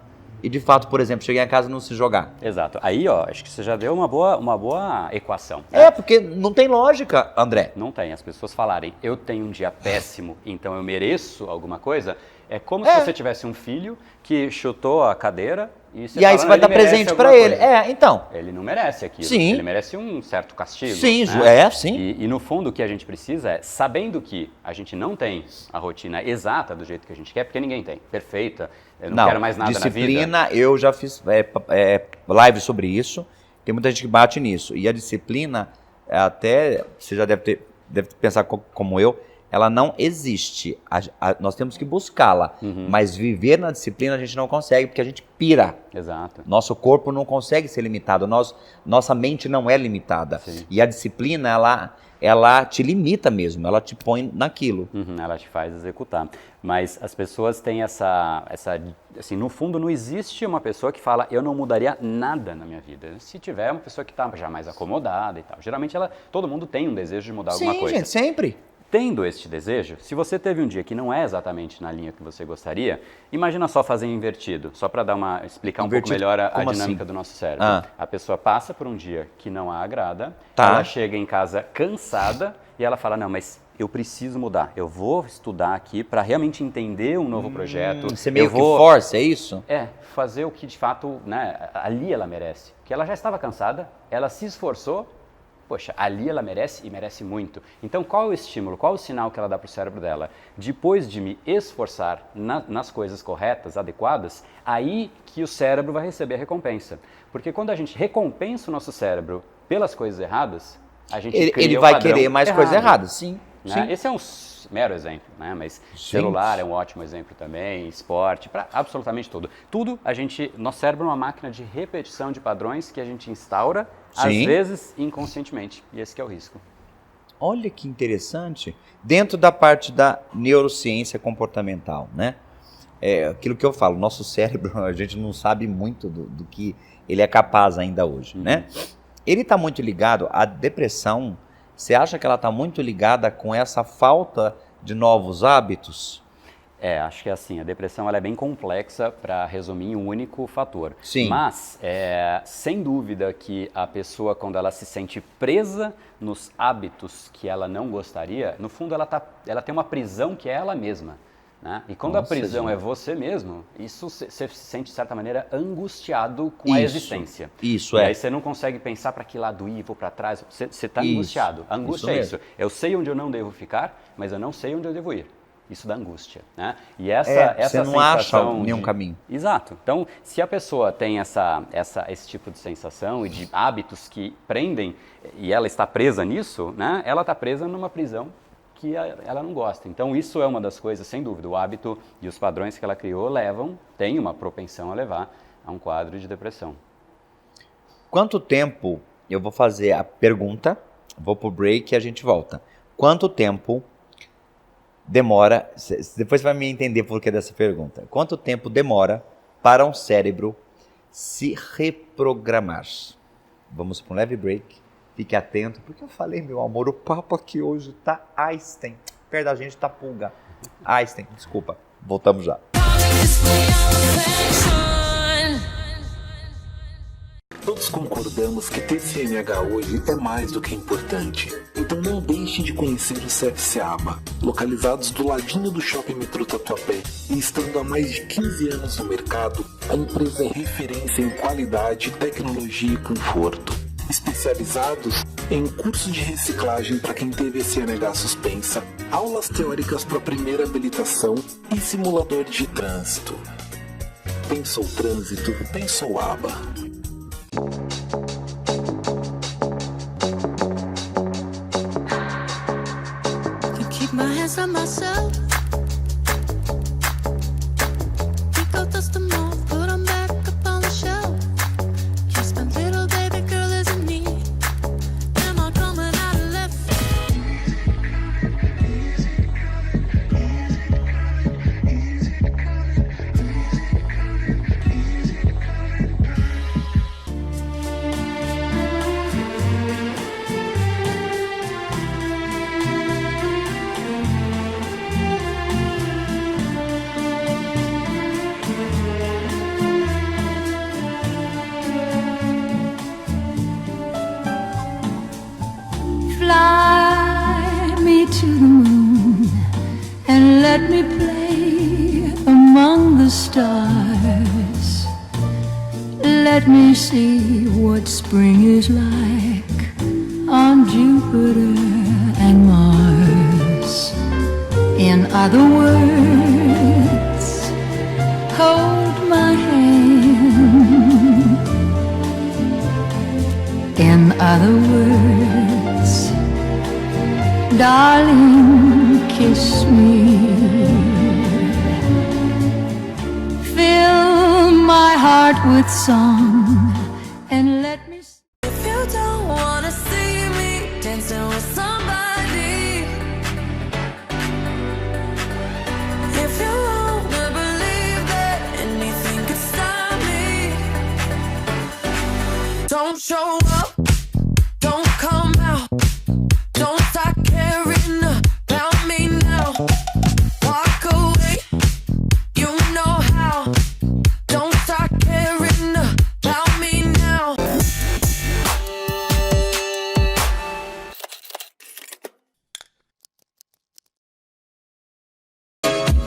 Speaker 1: e de fato, por exemplo, chegar em casa e não se jogar?
Speaker 4: Exato. Aí, acho que você já deu uma boa equação. Né?
Speaker 1: Porque não tem lógica, André.
Speaker 4: Não tem. As pessoas falarem, eu tenho um dia péssimo, então eu mereço alguma coisa, é como se você tivesse um filho que chutou a cadeira e você
Speaker 1: E aí
Speaker 4: fala,
Speaker 1: você vai
Speaker 4: "Ele
Speaker 1: dar
Speaker 4: merece
Speaker 1: presente
Speaker 4: alguma
Speaker 1: para ele.
Speaker 4: coisa."
Speaker 1: Então.
Speaker 4: Ele não merece aquilo.
Speaker 1: Sim.
Speaker 4: Ele merece um certo castigo.
Speaker 1: Sim,
Speaker 4: né?
Speaker 1: sim.
Speaker 4: E no fundo o que a gente precisa é, sabendo que a gente não tem a rotina exata do jeito que a gente quer, porque ninguém tem, perfeita, eu não quero mais nada na vida.
Speaker 1: Disciplina, eu já fiz live sobre isso, tem muita gente que bate nisso. E a disciplina, até, você já deve pensar como eu, ela não existe. Nós temos que buscá-la. Mas viver na disciplina a gente não consegue, porque a gente pira.
Speaker 4: Exato.
Speaker 1: Nosso corpo não consegue ser limitado, nossa mente não é limitada.
Speaker 4: Sim.
Speaker 1: E a disciplina, ela te limita mesmo, ela te põe naquilo.
Speaker 4: Ela te faz executar. Mas as pessoas têm essa, assim, no fundo não existe uma pessoa que fala, eu não mudaria nada na minha vida. Se tiver, é uma pessoa que está já mais acomodada e tal. Geralmente todo mundo tem um desejo de mudar alguma coisa.
Speaker 1: Sim, gente, sempre.
Speaker 4: Tendo este desejo, se você teve um dia que não é exatamente na linha que você gostaria, imagina só fazer invertido, só para explicar um pouco melhor a dinâmica do nosso cérebro. A pessoa passa por um dia que não a agrada, ela chega em casa cansada e ela fala, não, mas eu preciso mudar, eu vou estudar aqui para realmente entender um novo projeto.
Speaker 1: Você meio que força, é isso?
Speaker 4: Fazer o que de fato, né, ali ela merece. Porque ela já estava cansada, ela se esforçou, poxa, ali ela merece e merece muito. Então, qual é o estímulo, qual é o sinal que ela dá para o cérebro dela? Depois de me esforçar nas coisas corretas, adequadas, aí que o cérebro vai receber a recompensa. Porque quando a gente recompensa o nosso cérebro pelas coisas erradas, a gente cria
Speaker 1: ele
Speaker 4: o
Speaker 1: vai
Speaker 4: padrão
Speaker 1: querer mais
Speaker 4: errado,
Speaker 1: coisas erradas, sim.
Speaker 4: né?
Speaker 1: Sim.
Speaker 4: Esse é um mero exemplo, né? Mas celular é um ótimo exemplo também, esporte, para absolutamente tudo. Tudo, nosso cérebro é uma máquina de repetição de padrões que a gente instaura, às vezes inconscientemente, e esse que é o risco.
Speaker 1: Olha que interessante. Dentro da parte da neurociência comportamental, né? Aquilo que eu falo, nosso cérebro, a gente não sabe muito do que ele é capaz ainda hoje, né? Ele está muito ligado à depressão. Você acha que ela está muito ligada com essa falta de novos hábitos?
Speaker 4: Acho que é assim, a depressão ela é bem complexa para resumir em um único fator.
Speaker 1: Sim.
Speaker 4: Mas, sem dúvida que a pessoa, quando ela se sente presa nos hábitos que ela não gostaria, no fundo ela tem uma prisão que é ela mesma. Né? E quando a prisão é você mesmo, isso você se sente, de certa maneira, angustiado com a existência.
Speaker 1: Isso,
Speaker 4: e aí você não consegue pensar para que lado ir, vou para trás, você está angustiado. A angústia é isso. Eu sei onde eu não devo ficar, mas eu não sei onde eu devo ir. Isso dá angústia, né? E essa
Speaker 1: você não acha nenhum caminho.
Speaker 4: Exato. Então, se a pessoa tem esse tipo de sensação e de hábitos que prendem e ela está presa nisso, né? Ela está presa numa prisão que ela não gosta. Então, isso é uma das coisas, sem dúvida. O hábito e os padrões que ela criou tem uma propensão a levar a um quadro de depressão.
Speaker 1: Quanto tempo, eu vou fazer a pergunta, vou pro break e a gente volta. Quanto tempo demora, depois você vai me entender por que dessa pergunta. Quanto tempo demora para um cérebro se reprogramar? Vamos para um leve break Fique atento, porque eu falei, meu amor, o papo aqui hoje tá Einstein. Perto da gente tá pulga. Einstein, desculpa. Voltamos já.
Speaker 2: Todos concordamos que ter CNH hoje é mais do que importante. Então não deixe de conhecer o CFC Aba. Localizados do ladinho do Shopping Metrô Tatuapé e estando há mais de 15 anos no mercado, a empresa é referência em qualidade, tecnologia e conforto. Especializados em curso de reciclagem para quem teve CNH suspensa, aulas teóricas para primeira habilitação e simulador de trânsito. Pensou trânsito, pensou aba.
Speaker 3: Can keep my hands on myself. Pick up dust them all, put 'em back up on the shelf. Kiss my little baby girl isn't me. Am I coming out of left? Fly me to the moon and let me play among the stars. Let me see what spring is like on Jupiter and Mars. In other words, hold my hand. In other words, darling, kiss me. Fill my heart with song and let me. If you don't wanna see me dancing with somebody, if you wanna believe that anything could stop me, don't show up, don't come out. Don't start caring about me now. Walk away, you know how. Don't start caring about me now.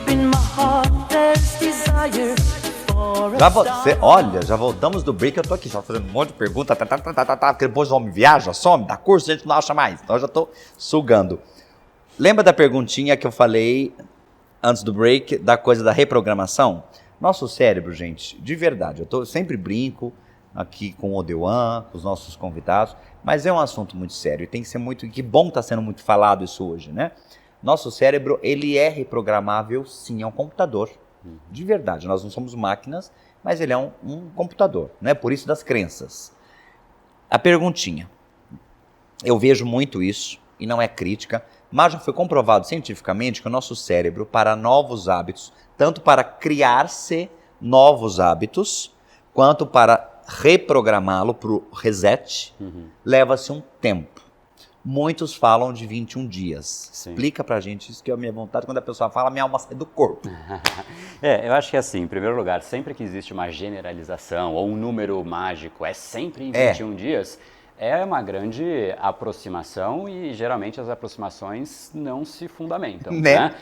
Speaker 3: In my heart there's desire for a
Speaker 1: Olha, já voltamos do break, eu tô aqui só fazendo um monte de pergunta, porque depois o homem viaja, some, dá curso, a gente não acha mais, então eu já tô sugando. Lembra da perguntinha que eu falei antes do break, da coisa da reprogramação? Nosso cérebro, gente, de verdade, eu sempre brinco aqui com o Odewan, com os nossos convidados, mas é um assunto muito sério e tem que ser muito, que bom que tá sendo muito falado isso hoje, né? Nosso cérebro, ele é reprogramável, sim, é um computador. De verdade, nós não somos máquinas, mas ele é um computador, né? Por isso das crenças. A perguntinha. Eu vejo muito isso, e não é crítica, mas já foi comprovado cientificamente que o nosso cérebro, para novos hábitos, tanto para criar-se novos hábitos, quanto para reprogramá-lo para o reset, leva-se um tempo. Muitos falam de 21 dias.
Speaker 4: Sim.
Speaker 1: Explica pra gente isso, que é a minha vontade. Quando a pessoa fala, minha alma sai do corpo.
Speaker 4: Eu acho que assim, em primeiro lugar, sempre que existe uma generalização ou um número mágico, é sempre em 21 dias, é uma grande aproximação e geralmente as aproximações não se fundamentam, né?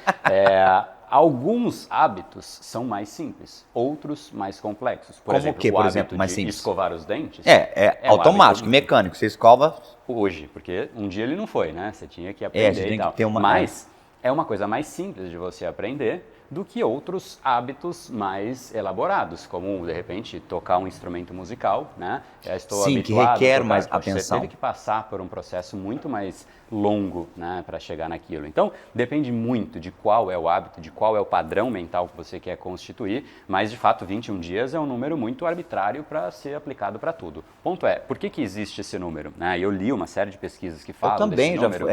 Speaker 4: Alguns hábitos são mais simples, outros mais complexos. Por exemplo, o hábito de escovar os dentes.
Speaker 1: É automático, mecânico. Você escova
Speaker 4: hoje, porque um dia ele não foi, né? Você tinha que aprender e tal. Mas é uma coisa mais simples de você aprender do que outros hábitos mais elaborados, como, de repente, tocar um instrumento musical, né? Já estou habituado
Speaker 1: que requer
Speaker 4: a tocar,
Speaker 1: mais atenção.
Speaker 4: Você teve que passar por um processo muito mais longo, né, para chegar naquilo. Então, depende muito de qual é o hábito, de qual é o padrão mental que você quer constituir, mas, de fato, 21 dias é um número muito arbitrário para ser aplicado para tudo. Ponto é, por que existe esse número? Eu li uma série de pesquisas que falam desse número.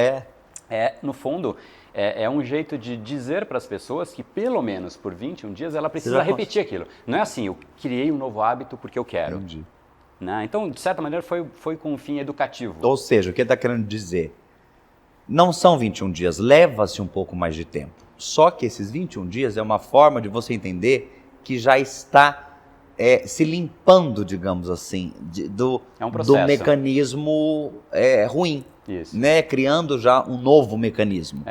Speaker 4: No fundo, é um jeito de dizer para as pessoas que pelo menos por 21 dias ela precisa repetir aquilo. Não é assim, eu criei um novo hábito porque eu quero.
Speaker 1: Entendi.
Speaker 4: né? Então, de certa maneira, foi com um fim educativo.
Speaker 1: Ou seja, o que ele está querendo dizer? Não são 21 dias, leva-se um pouco mais de tempo. Só que esses 21 dias é uma forma de você entender que já está se limpando, digamos assim, do mecanismo ruim.
Speaker 4: Isso.
Speaker 1: Né? Criando já um novo mecanismo.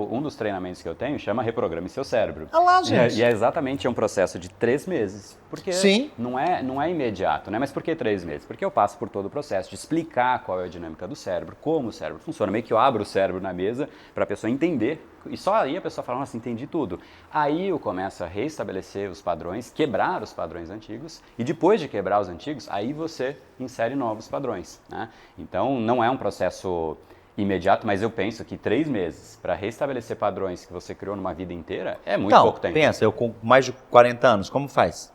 Speaker 4: Um dos treinamentos que eu tenho chama Reprograme Seu Cérebro.
Speaker 1: Ah lá, gente.
Speaker 4: E é exatamente um processo de 3 meses. Porque
Speaker 1: Sim.
Speaker 4: não é imediato, né? Mas por que 3 meses? Porque eu passo por todo o processo de explicar qual é a dinâmica do cérebro, como o cérebro funciona. Meio que eu abro o cérebro na mesa para a pessoa entender. E só aí a pessoa fala, nossa, entendi tudo. Aí eu começo a reestabelecer os padrões, quebrar os padrões antigos. E depois de quebrar os antigos, aí você insere novos padrões, né? Então não é um processo imediato, mas eu penso que 3 meses para restabelecer padrões que você criou numa vida inteira é muito pouco tempo.
Speaker 1: Pensa, eu com mais de 40 anos, como faz?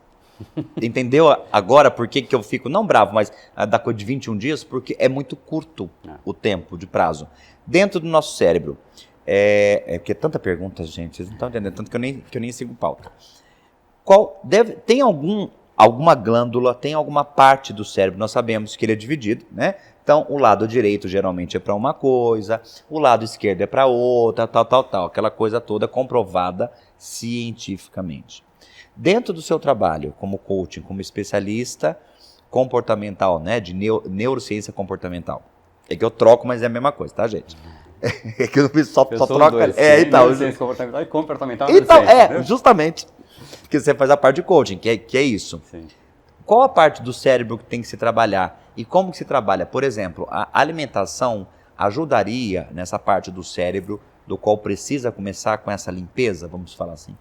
Speaker 1: Entendeu agora por que eu fico, não bravo, mas da coisa de 21 dias? Porque é muito curto o tempo de prazo. Dentro do nosso cérebro, porque é tanta pergunta, gente, vocês não estão entendendo, tanto que eu nem sigo pauta. Tem alguma glândula, tem alguma parte do cérebro, nós sabemos que ele é dividido, né? Então, o lado direito geralmente é para uma coisa, o lado esquerdo é para outra, tal, aquela coisa toda comprovada cientificamente. Dentro do seu trabalho como coaching, como especialista comportamental, né, de neurociência comportamental, é que eu troco, mas é a mesma coisa, tá, gente? É que eu só troca.
Speaker 4: Neurociência comportamental e comportamental.
Speaker 1: Então, justamente, que você faz a parte de coaching, que é isso.
Speaker 4: Sim.
Speaker 1: Qual a parte do cérebro que tem que se trabalhar? E como que se trabalha? Por exemplo, a alimentação ajudaria nessa parte do cérebro do qual precisa começar com essa limpeza, vamos falar assim.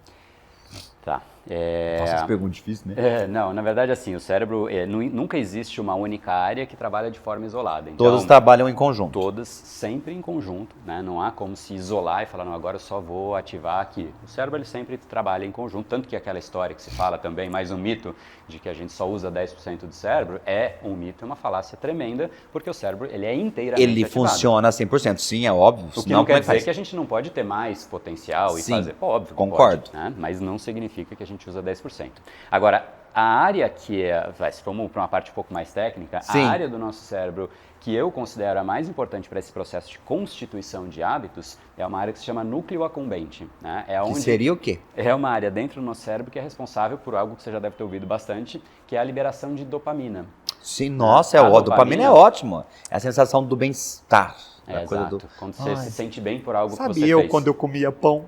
Speaker 4: Tá.
Speaker 1: Nossa, essa pergunta é difícil, né?
Speaker 4: Não, na verdade, assim, o cérebro, nunca existe uma única área que trabalha de forma isolada. Então,
Speaker 1: todas trabalham em conjunto.
Speaker 4: Todas sempre em conjunto, né? Não há como se isolar e falar, não, agora eu só vou ativar aqui. O cérebro, ele sempre trabalha em conjunto, tanto que aquela história que se fala também, mais um mito, de que a gente só usa 10% do cérebro, é um mito, é uma falácia tremenda, porque o cérebro, ele é inteiramente ativado.
Speaker 1: Funciona 100%, sim, é óbvio.
Speaker 4: O que não quer dizer que a gente não pode ter mais potencial e fazer, óbvio,
Speaker 1: concordo.
Speaker 4: Pode, né? Mas não significa que a gente usa 10%. Agora, a área que se vamos para uma parte um pouco mais técnica,
Speaker 1: sim,
Speaker 4: a área do nosso cérebro que eu considero a mais importante para esse processo de constituição de hábitos é uma área que se chama núcleo accumbente. Né?
Speaker 1: Que seria o quê?
Speaker 4: É uma área dentro do nosso cérebro que é responsável por algo que você já deve ter ouvido bastante, que é a liberação de dopamina.
Speaker 1: Sim, nossa, a dopamina é ótima. É a sensação do bem-estar.
Speaker 4: Exato, quando você se sente bem por algo que você
Speaker 1: fez.
Speaker 4: Sabia
Speaker 1: quando eu comia pão,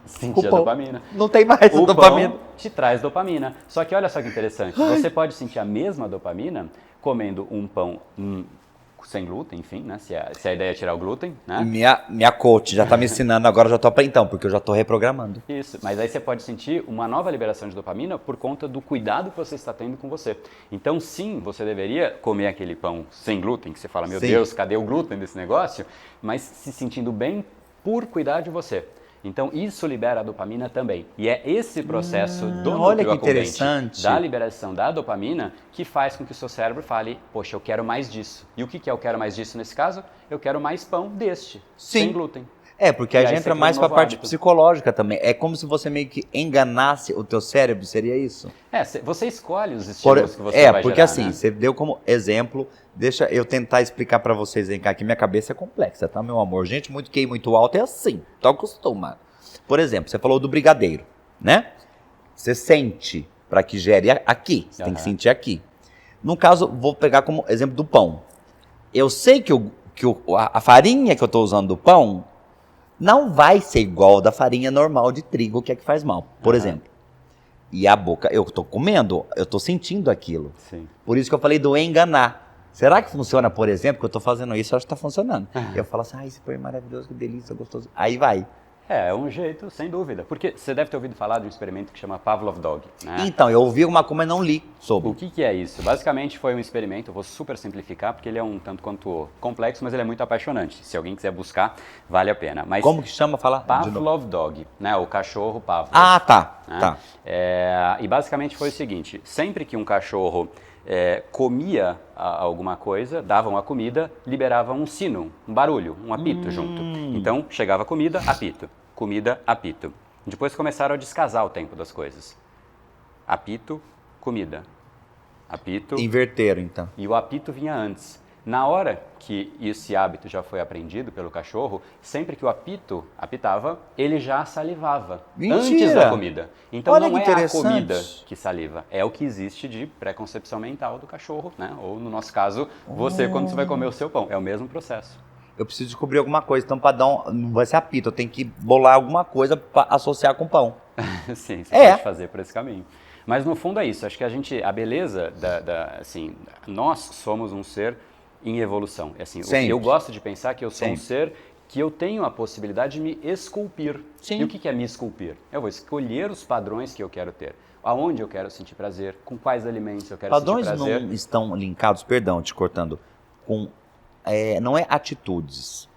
Speaker 4: sentia dopamina.
Speaker 1: Não tem mais
Speaker 4: o
Speaker 1: dopamina.
Speaker 4: Pão te traz dopamina. Só que olha só que interessante, você pode sentir a mesma dopamina comendo um pão sem glúten, enfim, né? Se a ideia é tirar o glúten, né?
Speaker 1: Minha coach já está me ensinando, agora eu já estou aprendendo, porque eu já estou reprogramando.
Speaker 4: Isso, mas aí você pode sentir uma nova liberação de dopamina por conta do cuidado que você está tendo com você. Então, sim, você deveria comer aquele pão sem glúten, que você fala, meu Deus, cadê o glúten desse negócio? Mas se sentindo bem por cuidar de você. Então, isso libera a dopamina também. E é esse processo do núcleo accumbente, da liberação da dopamina, que faz com que o seu cérebro fale, poxa, eu quero mais disso. E o que é eu quero mais disso nesse caso? Eu quero mais pão deste, sem glúten.
Speaker 1: Porque a gente entra mais para a parte psicológica também. É como se você meio que enganasse o teu cérebro, seria isso?
Speaker 4: Você escolhe os estímulos que você vai
Speaker 1: porque
Speaker 4: gerar,
Speaker 1: assim,
Speaker 4: né?
Speaker 1: Você deu como exemplo, deixa eu tentar explicar para vocês, vem cá, que minha cabeça é complexa, tá, meu amor? Gente, muito QI, muito alto é assim, tô acostumado. Por exemplo, você falou do brigadeiro, né? Você sente para que gere aqui, você tem que sentir aqui. No caso, vou pegar como exemplo do pão. Eu sei que a farinha que eu estou usando do pão não vai ser igual da farinha normal de trigo, que é que faz mal, por exemplo. E a boca, eu estou comendo, eu estou sentindo aquilo.
Speaker 4: Sim.
Speaker 1: Por isso que eu falei do enganar. Será que funciona, por exemplo, que eu estou fazendo isso, eu acho que está funcionando. Eu falo assim, esse pão é maravilhoso, que delícia, gostoso. Aí vai.
Speaker 4: É um jeito, sem dúvida. Porque você deve ter ouvido falar de um experimento que chama Pavlov Dog, né?
Speaker 1: Então, eu ouvi uma coisa, mas não li sobre.
Speaker 4: O que é isso? Basicamente foi um experimento, eu vou super simplificar, porque ele é um tanto quanto complexo, mas ele é muito apaixonante. Se alguém quiser buscar, vale a pena. Mas
Speaker 1: como que chama? Fala
Speaker 4: Pavlov Dog, né? O cachorro Pavlov.
Speaker 1: Ah, tá.
Speaker 4: Né?
Speaker 1: Tá.
Speaker 4: E basicamente foi o seguinte, sempre que um cachorro comia alguma coisa, dava uma comida, liberava um sino, um barulho, um apito junto. Então, chegava comida, apito. Comida, apito. Depois começaram a descasar o tempo das coisas. Apito, comida. apito,
Speaker 1: Inverteram, então.
Speaker 4: e o apito vinha antes. Na hora que esse hábito já foi aprendido pelo cachorro, sempre que o apito apitava, ele já salivava
Speaker 1: Mentira!
Speaker 4: antes da comida. Então
Speaker 1: Olha
Speaker 4: não
Speaker 1: que
Speaker 4: é a
Speaker 1: interessante.
Speaker 4: comida que saliva, é o que existe de pré-concepção mental do cachorro, né? Ou no nosso caso, você quando você vai comer o seu pão, é o mesmo processo.
Speaker 1: Eu preciso descobrir alguma coisa, então para dar não vai ser apito, eu tenho que bolar alguma coisa para associar com pão.
Speaker 4: Sim, você
Speaker 1: É.
Speaker 4: pode fazer por esse caminho. Mas no fundo é isso, acho que a beleza assim, nós somos um ser em evolução. Assim,
Speaker 1: Sempre.
Speaker 4: eu gosto de pensar que eu sou um
Speaker 1: Sempre.
Speaker 4: ser que eu tenho a possibilidade de me esculpir.
Speaker 1: Sim.
Speaker 4: E o que é me esculpir? Eu vou escolher os padrões que eu quero ter. Aonde eu quero sentir prazer, com quais alimentos eu quero
Speaker 1: Padrões
Speaker 4: sentir prazer.
Speaker 1: não estão linkados, perdão, te cortando, com não é atitudes,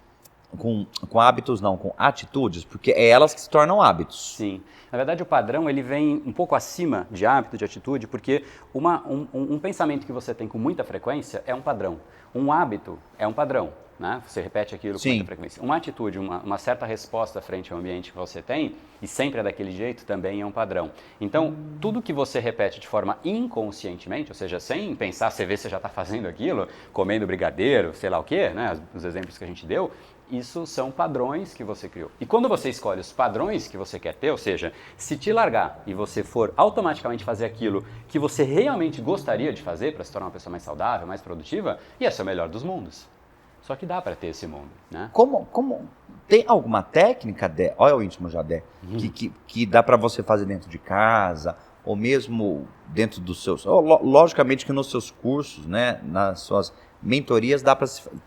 Speaker 1: com hábitos não, com atitudes, porque é elas que se tornam hábitos.
Speaker 4: Sim. Na verdade, o padrão ele vem um pouco acima de hábito, de atitude, porque um pensamento que você tem com muita frequência é um padrão. Um hábito é um padrão, né? Você repete aquilo com
Speaker 1: Sim.
Speaker 4: muita frequência. Uma atitude, uma certa resposta frente ao ambiente que você tem, e sempre é daquele jeito, também é um padrão. Então, tudo que você repete de forma inconscientemente, ou seja, sem pensar, você vê se você já está fazendo aquilo, comendo brigadeiro, sei lá o quê, né? Os exemplos que a gente deu, isso são padrões que você criou. E quando você escolhe os padrões que você quer ter, ou seja, se te largar e você for automaticamente fazer aquilo que você realmente gostaria de fazer para se tornar uma pessoa mais saudável, mais produtiva, ia ser o melhor dos mundos. Só que dá para ter esse mundo, né?
Speaker 1: Como tem alguma técnica, Dé? Olha o íntimo já, Dé, que dá para você fazer dentro de casa, ou mesmo dentro dos seus... Logicamente que nos seus cursos, né, nas suas mentorias,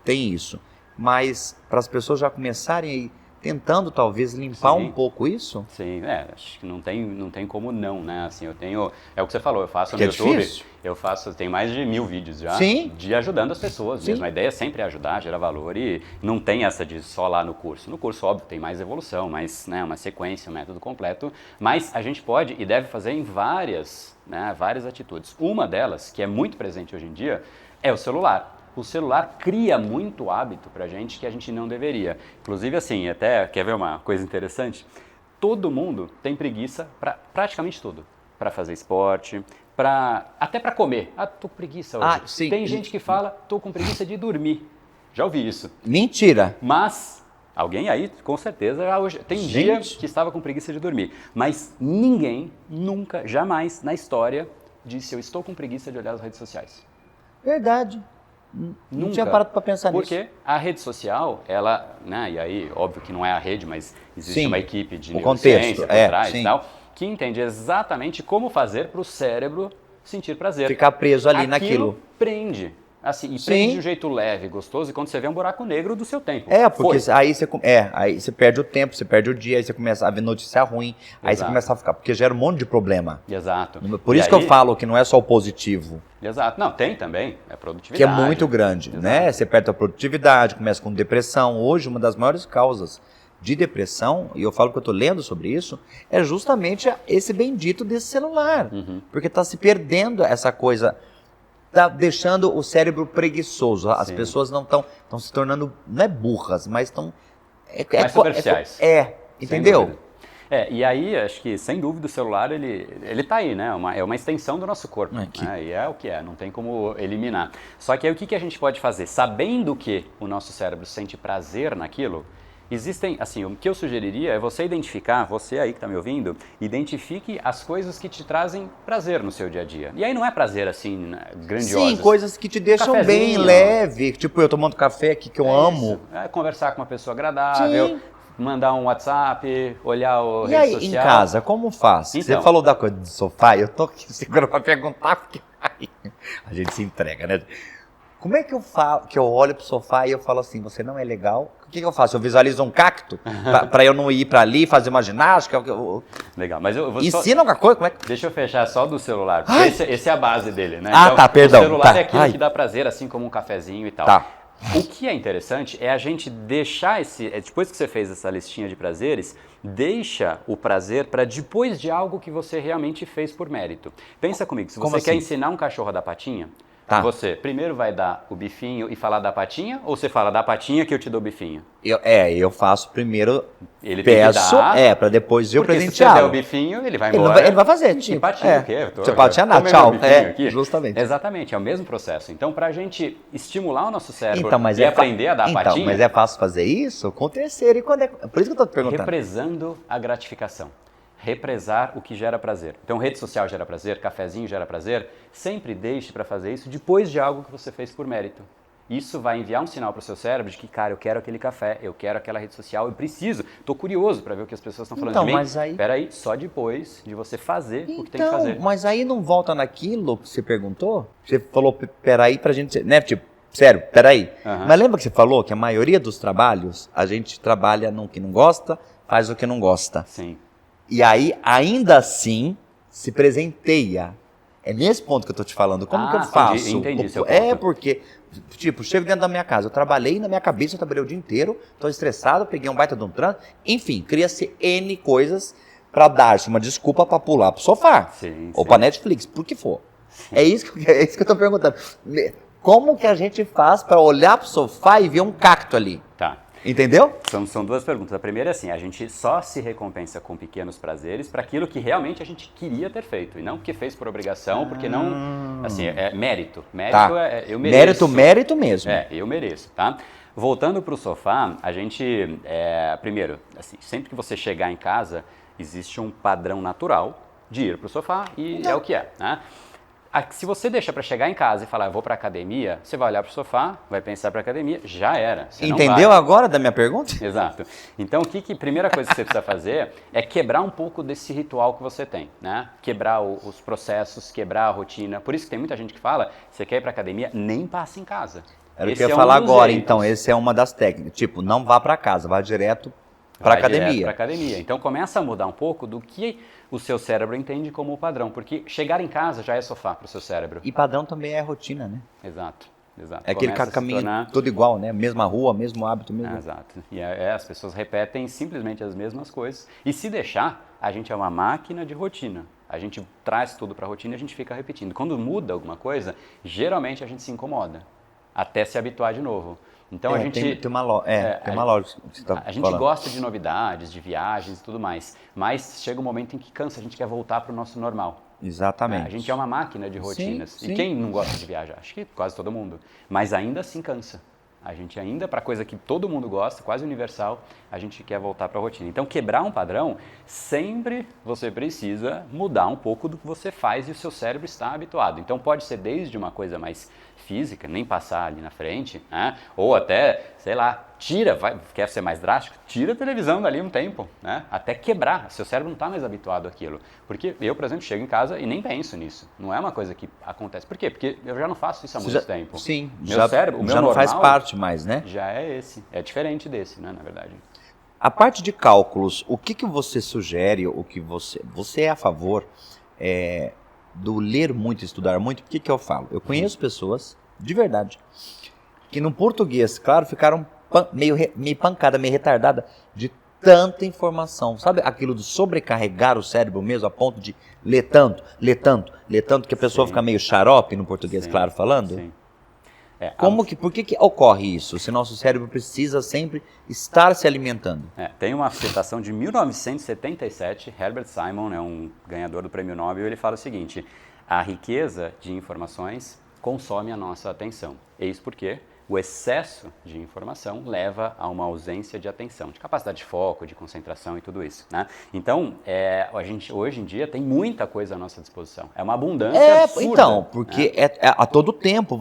Speaker 1: tem isso. Mas para as pessoas já começarem aí, tentando talvez limpar
Speaker 4: Sim.
Speaker 1: um pouco isso?
Speaker 4: Sim, acho que não tem como não, né? Assim, eu tenho, é o que você falou, eu faço no
Speaker 1: Que é
Speaker 4: YouTube,
Speaker 1: difícil.
Speaker 4: tenho mais de 1000 vídeos já,
Speaker 1: Sim.
Speaker 4: de ajudando as pessoas
Speaker 1: Sim.
Speaker 4: mesmo. A ideia sempre é ajudar, gerar valor e não tem essa de só lá no curso. No curso, óbvio, tem mais evolução, mais, né, uma sequência, um método completo, mas a gente pode e deve fazer em várias atitudes. Uma delas, que é muito presente hoje em dia, é o celular. O celular cria muito hábito pra gente que a gente não deveria. Inclusive, assim, até, quer ver uma coisa interessante? Todo mundo tem preguiça para praticamente tudo. Para fazer esporte, até para comer. Ah, tô com preguiça hoje.
Speaker 1: Ah, sim.
Speaker 4: Tem gente que fala, tô com preguiça de dormir. Já ouvi isso.
Speaker 1: Mentira!
Speaker 4: Mas alguém aí, com certeza, já hoje tem
Speaker 1: Gente.
Speaker 4: dia que estava com preguiça de dormir. Mas ninguém, nunca, jamais na história disse eu estou com preguiça de olhar as redes sociais.
Speaker 1: Verdade. Não
Speaker 4: Nunca.
Speaker 1: tinha parado para pensar nisso.
Speaker 4: Porque a rede social, ela, né, e aí, óbvio que não é a rede, mas existe
Speaker 1: Sim,
Speaker 4: uma equipe de
Speaker 1: o
Speaker 4: neurociência
Speaker 1: contexto,
Speaker 4: por trás
Speaker 1: sim.
Speaker 4: e tal, que entende exatamente como fazer para o cérebro sentir prazer.
Speaker 1: Ficar preso ali
Speaker 4: Aquilo
Speaker 1: naquilo.
Speaker 4: prende. Assim, e
Speaker 1: Sim.
Speaker 4: prende de um jeito leve, gostoso, e quando você vê um buraco negro do seu tempo.
Speaker 1: Porque
Speaker 4: Foi.
Speaker 1: aí você perde o tempo, você perde o dia, aí você começa a ver notícia ruim, aí você
Speaker 4: Exato.
Speaker 1: começa a ficar, porque gera um monte de problema.
Speaker 4: Exato.
Speaker 1: Por
Speaker 4: E
Speaker 1: isso que
Speaker 4: aí-
Speaker 1: eu falo que não é só o positivo,
Speaker 4: Exato. Não, tem também, é
Speaker 1: que
Speaker 4: produtividade.
Speaker 1: é muito grande,
Speaker 4: Exato.
Speaker 1: né? Você perde a produtividade, começa com depressão. Hoje, uma das maiores causas de depressão, e eu falo que eu tô lendo sobre isso, é justamente esse bendito desse celular.
Speaker 4: Uhum.
Speaker 1: Porque tá se perdendo essa coisa, tá deixando o cérebro preguiçoso. As
Speaker 4: Sim.
Speaker 1: pessoas não estão se tornando, não é burras, mas estão...
Speaker 4: Mais superficiais.
Speaker 1: Sem entendeu?
Speaker 4: dúvida. E aí, acho que, sem dúvida, o celular, ele tá aí, né? É uma extensão do nosso corpo.
Speaker 1: Aqui.
Speaker 4: Né? E é o que é, não tem como eliminar. Só que aí, o que a gente pode fazer? Sabendo que o nosso cérebro sente prazer naquilo, existem, assim, o que eu sugeriria é você identificar, você aí que está me ouvindo, identifique as coisas que te trazem prazer no seu dia a dia. E aí não é prazer, assim, né, grandioso.
Speaker 1: Sim, coisas que te deixam bem
Speaker 4: Cafezinho.
Speaker 1: leve. Tipo, eu tomando café aqui que eu amo.
Speaker 4: É conversar com uma pessoa agradável,
Speaker 1: Sim.
Speaker 4: mandar um WhatsApp, olhar o
Speaker 1: E
Speaker 4: rede
Speaker 1: aí,
Speaker 4: social.
Speaker 1: em casa, como faz? Você
Speaker 4: Então.
Speaker 1: falou da coisa do sofá, eu tô aqui segurando pra perguntar, porque aí a gente se entrega, né? Como é que eu falo, que eu olho pro sofá e eu falo assim, você não é legal? O que eu faço? Eu visualizo um cacto pra eu não ir pra ali fazer uma ginástica?
Speaker 4: Legal, mas eu vou só...
Speaker 1: Ensina alguma coisa? Como é que...
Speaker 4: Deixa eu fechar só do celular,
Speaker 1: Ai!
Speaker 4: porque esse é a base dele, né?
Speaker 1: Ah, tá, perdão,
Speaker 4: O celular
Speaker 1: tá,
Speaker 4: é aquilo
Speaker 1: ai.
Speaker 4: que dá prazer, assim como um cafezinho e tal.
Speaker 1: Tá.
Speaker 4: O que é interessante é a gente deixar depois que você fez essa listinha de prazeres, deixa o prazer para depois de algo que você realmente fez por mérito. Pensa comigo, se
Speaker 1: Como
Speaker 4: você quer
Speaker 1: assim?
Speaker 4: ensinar um cachorro a dar patinha,
Speaker 1: Tá.
Speaker 4: Você primeiro vai dar o bifinho e falar da patinha, ou você fala da patinha que eu te dou o bifinho?
Speaker 1: Eu faço primeiro,
Speaker 4: Ele tem que
Speaker 1: peço,
Speaker 4: dar,
Speaker 1: pra depois eu
Speaker 4: porque se você der o
Speaker 1: presenteá-lo.
Speaker 4: bifinho, ele vai
Speaker 1: Ele
Speaker 4: embora.
Speaker 1: vai, ele vai fazer.
Speaker 4: Que
Speaker 1: Tipo,
Speaker 4: patinha o quê? Eu tô-
Speaker 1: Você patinha nada,
Speaker 4: comendo
Speaker 1: tchau.
Speaker 4: meu bifinho aqui.
Speaker 1: Justamente.
Speaker 4: Exatamente, é o mesmo processo. Então, pra gente estimular o nosso cérebro
Speaker 1: Então, mas
Speaker 4: e aprender a dar
Speaker 1: então,
Speaker 4: patinha,
Speaker 1: mas é fácil fazer isso com o terceiro. E quando é... Por isso que eu tô te perguntando.
Speaker 4: represando a gratificação. Represar o que gera prazer. Então, rede social gera prazer, cafezinho gera prazer. Sempre deixe para fazer isso depois de algo que você fez por mérito. Isso vai enviar um sinal para o seu cérebro de que, cara, eu quero aquele café, eu quero aquela rede social, eu preciso. Estou curioso para ver o que as pessoas estão falando
Speaker 1: Então,
Speaker 4: de mim.
Speaker 1: mas aí-
Speaker 4: Espera aí, só depois de você fazer o que tem que
Speaker 1: Então,
Speaker 4: fazer.
Speaker 1: mas aí não volta naquilo que você perguntou? Você falou, peraí, pra gente... Né? Tipo, sério, peraí.
Speaker 4: Aham.
Speaker 1: Mas lembra que você falou que a maioria dos trabalhos, a gente trabalha no que não gosta, faz o que não gosta.
Speaker 4: Sim.
Speaker 1: E aí, ainda assim, se presenteia. É nesse ponto que eu tô te falando. Como que eu faço?
Speaker 4: entendi seu
Speaker 1: É
Speaker 4: ponto.
Speaker 1: porque, tipo, chego dentro da minha casa, eu trabalhei na minha cabeça, eu trabalhei o dia inteiro, tô estressado, peguei um baita de um trânsito. Enfim, cria-se N coisas pra dar-se uma desculpa pra pular pro sofá.
Speaker 4: Sim,
Speaker 1: Ou
Speaker 4: sim.
Speaker 1: pra Netflix, por que for. É isso que eu tô perguntando. Como que a gente faz pra olhar pro sofá e ver um cacto ali?
Speaker 4: Tá.
Speaker 1: Entendeu?
Speaker 4: São duas perguntas. A primeira é assim, a gente só se recompensa com pequenos prazeres para aquilo que realmente a gente queria ter feito e não porque fez por obrigação, porque não, assim, é mérito. Mérito
Speaker 1: Tá.
Speaker 4: é eu mereço.
Speaker 1: Mérito mesmo.
Speaker 4: É, eu mereço, tá? Voltando para o sofá, a gente, primeiro, assim, sempre que você chegar em casa, existe um padrão natural de ir para o sofá e é o que é, né? Se você deixa para chegar em casa e falar, eu vou para academia, você vai olhar para o sofá, vai pensar para academia, já era. Você não
Speaker 1: Entendeu
Speaker 4: vai.
Speaker 1: agora da minha pergunta?
Speaker 4: Exato. Então, primeira coisa que você precisa fazer é quebrar um pouco desse ritual que você tem, né? Quebrar os processos, quebrar a rotina. Por isso que tem muita gente que fala, você quer ir para academia, nem passa em casa.
Speaker 1: Era o que
Speaker 4: Esse
Speaker 1: eu ia
Speaker 4: é um
Speaker 1: falar
Speaker 4: dos
Speaker 1: agora,
Speaker 4: jeitos.
Speaker 1: então, essa é uma das técnicas. Tipo, não vá pra casa, vá direto pra
Speaker 4: Vai direto
Speaker 1: academia.
Speaker 4: pra academia. Então começa a mudar um pouco do que o seu cérebro entende como padrão, porque chegar em casa já é sofá para o seu cérebro.
Speaker 1: E padrão também é rotina, né?
Speaker 4: Exato.
Speaker 1: É aquele
Speaker 4: Começa a se
Speaker 1: caminho
Speaker 4: tornar-
Speaker 1: tudo igual, né? Mesma rua, mesmo hábito, mesmo.
Speaker 4: Exato. E as pessoas repetem simplesmente as mesmas coisas. E se deixar, a gente é uma máquina de rotina. A gente traz tudo para a rotina e a gente fica repetindo. Quando muda alguma coisa, geralmente a gente se incomoda, até se habituar de novo. Então a gente...
Speaker 1: tem uma lógica que você tá
Speaker 4: A gente
Speaker 1: falando.
Speaker 4: gosta de novidades, de viagens e tudo mais, mas chega um momento em que cansa, a gente quer voltar para o nosso normal.
Speaker 1: Exatamente.
Speaker 4: A gente é uma máquina de rotinas.
Speaker 1: Sim,
Speaker 4: E quem não gosta de viajar? Acho que quase todo mundo. Mas ainda assim cansa. A gente ainda, para coisa que todo mundo gosta, quase universal, a gente quer voltar para a rotina. Então, quebrar um padrão, sempre você precisa mudar um pouco do que você faz e o seu cérebro está habituado. Então, pode ser desde uma coisa mais física, nem passar ali na frente, né? Ou até, sei lá, quer ser mais drástico? Tira a televisão dali um tempo, né? Até quebrar, seu cérebro não está mais habituado àquilo. Porque eu, por exemplo, chego em casa e nem penso nisso. Não é uma coisa que acontece. Por quê? Porque eu já não faço isso há muito tempo.
Speaker 1: Sim,
Speaker 4: Meu cérebro, o meu
Speaker 1: já não faz
Speaker 4: normal
Speaker 1: parte mais, né?
Speaker 4: Já é esse. É diferente desse, né, na verdade.
Speaker 1: A parte de cálculos, o que você sugere, o que você é a favor do ler muito, estudar muito? Por que eu falo? Eu conheço pessoas, de verdade, que no português, claro, ficaram meio pancada, meio retardada de tanta informação. Sabe aquilo de sobrecarregar o cérebro mesmo a ponto de ler tanto, que a pessoa
Speaker 4: Sim.
Speaker 1: fica meio xarope no português,
Speaker 4: Sim,
Speaker 1: claro, falando?
Speaker 4: Sim.
Speaker 1: Por que ocorre isso? Se nosso cérebro precisa sempre estar se alimentando.
Speaker 4: Tem uma citação de 1977, Herbert Simon, é um ganhador do Prêmio Nobel, ele fala o seguinte: a riqueza de informações consome a nossa atenção. Eis porque o excesso de informação leva a uma ausência de atenção, de capacidade de foco, de concentração e tudo isso, né? Então, a gente hoje em dia tem muita coisa à nossa disposição. É uma abundância absurda.
Speaker 1: Então, porque a todo tempo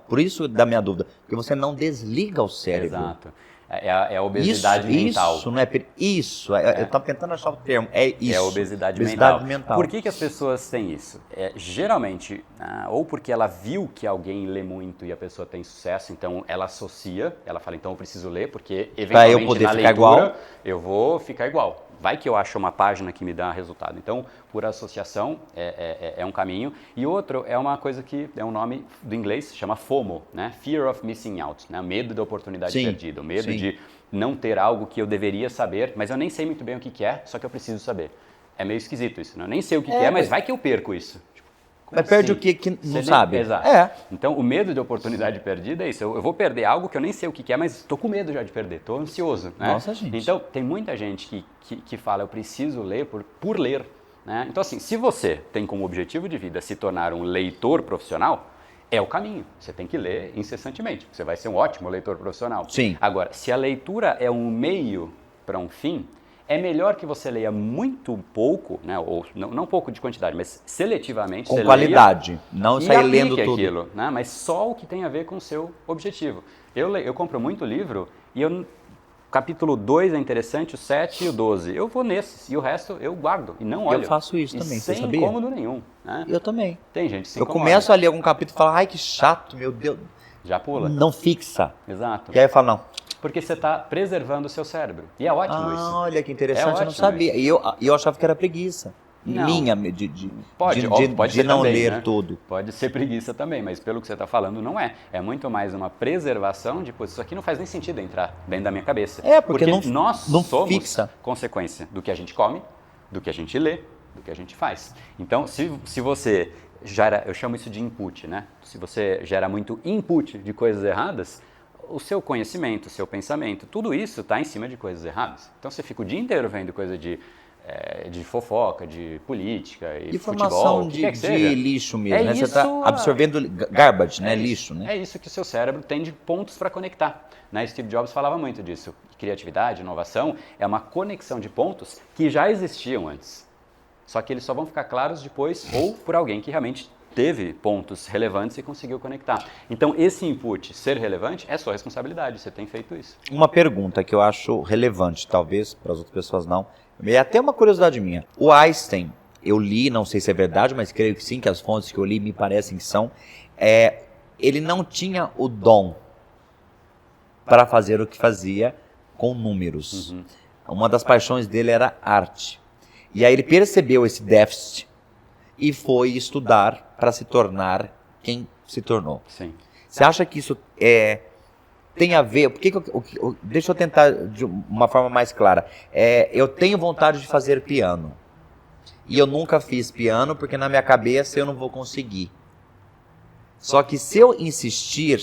Speaker 1: por isso da minha dúvida, porque você não desliga o cérebro.
Speaker 4: Exato. É a obesidade mental.
Speaker 1: Isso não é isso. Eu estava tentando achar o termo. É isso.
Speaker 4: É a obesidade mental. Por que as pessoas têm isso? Geralmente, ou porque ela viu que alguém lê muito e a pessoa tem sucesso, então ela associa, ela fala, então eu preciso ler, porque eventualmente
Speaker 1: eu poder
Speaker 4: na
Speaker 1: ficar
Speaker 4: leitura
Speaker 1: igual.
Speaker 4: eu vou ficar igual. Vai que eu acho uma página que me dá resultado. Então, por associação, é um caminho. E outro é uma coisa que é um nome do inglês, chama FOMO, né? Fear of Missing Out, né? Medo da oportunidade perdida, o medo de não ter algo que eu deveria saber, mas eu nem sei muito bem o que é, só que eu preciso saber. É meio esquisito isso, né? Eu nem sei o que é, mas vai que eu perco isso. Como
Speaker 5: Mas perde
Speaker 4: assim?
Speaker 5: o que não
Speaker 4: Você
Speaker 5: sabe.
Speaker 4: Exato.
Speaker 5: É.
Speaker 4: Então, o medo de oportunidade perdida é isso. Eu vou perder algo que eu nem sei o que é, mas estou com medo já de perder. Estou ansioso. Né?
Speaker 5: Nossa, gente.
Speaker 4: Então, tem muita gente que fala, eu preciso ler por ler. Né? Então, assim, se você tem como objetivo de vida se tornar um leitor profissional, é o caminho. Você tem que ler incessantemente. Você vai ser um ótimo leitor profissional.
Speaker 5: Sim.
Speaker 4: Agora, se a leitura é um meio para um fim, é melhor que você leia muito pouco, né? Ou não pouco de quantidade, mas seletivamente.
Speaker 5: Com
Speaker 4: você
Speaker 5: qualidade.
Speaker 4: Leia
Speaker 5: Não
Speaker 4: e
Speaker 5: sair
Speaker 4: aplique
Speaker 5: lendo tudo.
Speaker 4: aquilo, né? Mas só o que tem a ver com o seu objetivo. Eu compro muito livro e o capítulo 2 é interessante, o 7 e o 12. Eu vou nesses e o resto eu guardo e não olho.
Speaker 5: Eu faço isso também, você
Speaker 4: sem
Speaker 5: sabia?
Speaker 4: incômodo nenhum. Né?
Speaker 5: Eu também.
Speaker 4: Tem gente sem
Speaker 5: Eu começo a ler algum capítulo e falo, ai, que chato, meu Deus.
Speaker 4: Já pula.
Speaker 5: Não fixa.
Speaker 4: Exato.
Speaker 5: E aí eu falo, não.
Speaker 4: Porque você está preservando o seu cérebro. E é ótimo isso.
Speaker 5: Olha que interessante,
Speaker 4: É
Speaker 5: eu não
Speaker 4: ótimo
Speaker 5: sabia. E eu achava que era preguiça.
Speaker 4: Não.
Speaker 5: Minha, de
Speaker 4: Pode, óbvio, pode
Speaker 5: de
Speaker 4: ser
Speaker 5: não
Speaker 4: também,
Speaker 5: ler
Speaker 4: né?
Speaker 5: tudo.
Speaker 4: Pode ser preguiça também, mas pelo que você está falando, não é. É muito mais uma preservação de, pô, isso aqui não faz nem sentido entrar dentro da minha cabeça.
Speaker 5: É, porque não-
Speaker 4: nós
Speaker 5: não
Speaker 4: somos
Speaker 5: fixa.
Speaker 4: consequência do que a gente come, do que a gente lê, do que a gente faz. Então, se você gera, eu chamo isso de input, né? Se você gera muito input de coisas erradas, o seu conhecimento, o seu pensamento, tudo isso está em cima de coisas erradas. Então, você fica o dia inteiro vendo coisa de fofoca, de política e
Speaker 5: Informação
Speaker 4: futebol, o que quer que
Speaker 5: de
Speaker 4: seja.
Speaker 5: lixo mesmo,
Speaker 4: É
Speaker 5: né? Você
Speaker 4: isso,
Speaker 5: está absorvendo garbage, né?
Speaker 4: isso.
Speaker 5: Lixo, né?
Speaker 4: É isso que o seu cérebro tem de pontos para conectar. Né? Steve Jobs falava muito disso. Criatividade, inovação é uma conexão de pontos que já existiam antes. Só que eles só vão ficar claros depois ou por alguém que realmente teve pontos relevantes e conseguiu conectar. Então, esse input ser relevante é sua responsabilidade. Você tem feito isso.
Speaker 5: Uma pergunta que eu acho relevante, talvez para as outras pessoas não. É até uma curiosidade minha. O Einstein, eu li, não sei se é verdade, mas creio que sim, que as fontes que eu li me parecem que são. Ele não tinha o dom para fazer o que fazia com números.
Speaker 4: Uhum.
Speaker 5: Uma das paixões dele era arte. E aí ele percebeu esse déficit e foi estudar para se tornar quem se tornou.
Speaker 4: Sim.
Speaker 5: Você acha que isso tem a ver... deixa eu tentar de uma forma mais clara. Eu tenho vontade de fazer piano. E eu nunca fiz piano porque na minha cabeça eu não vou conseguir. Só que se eu insistir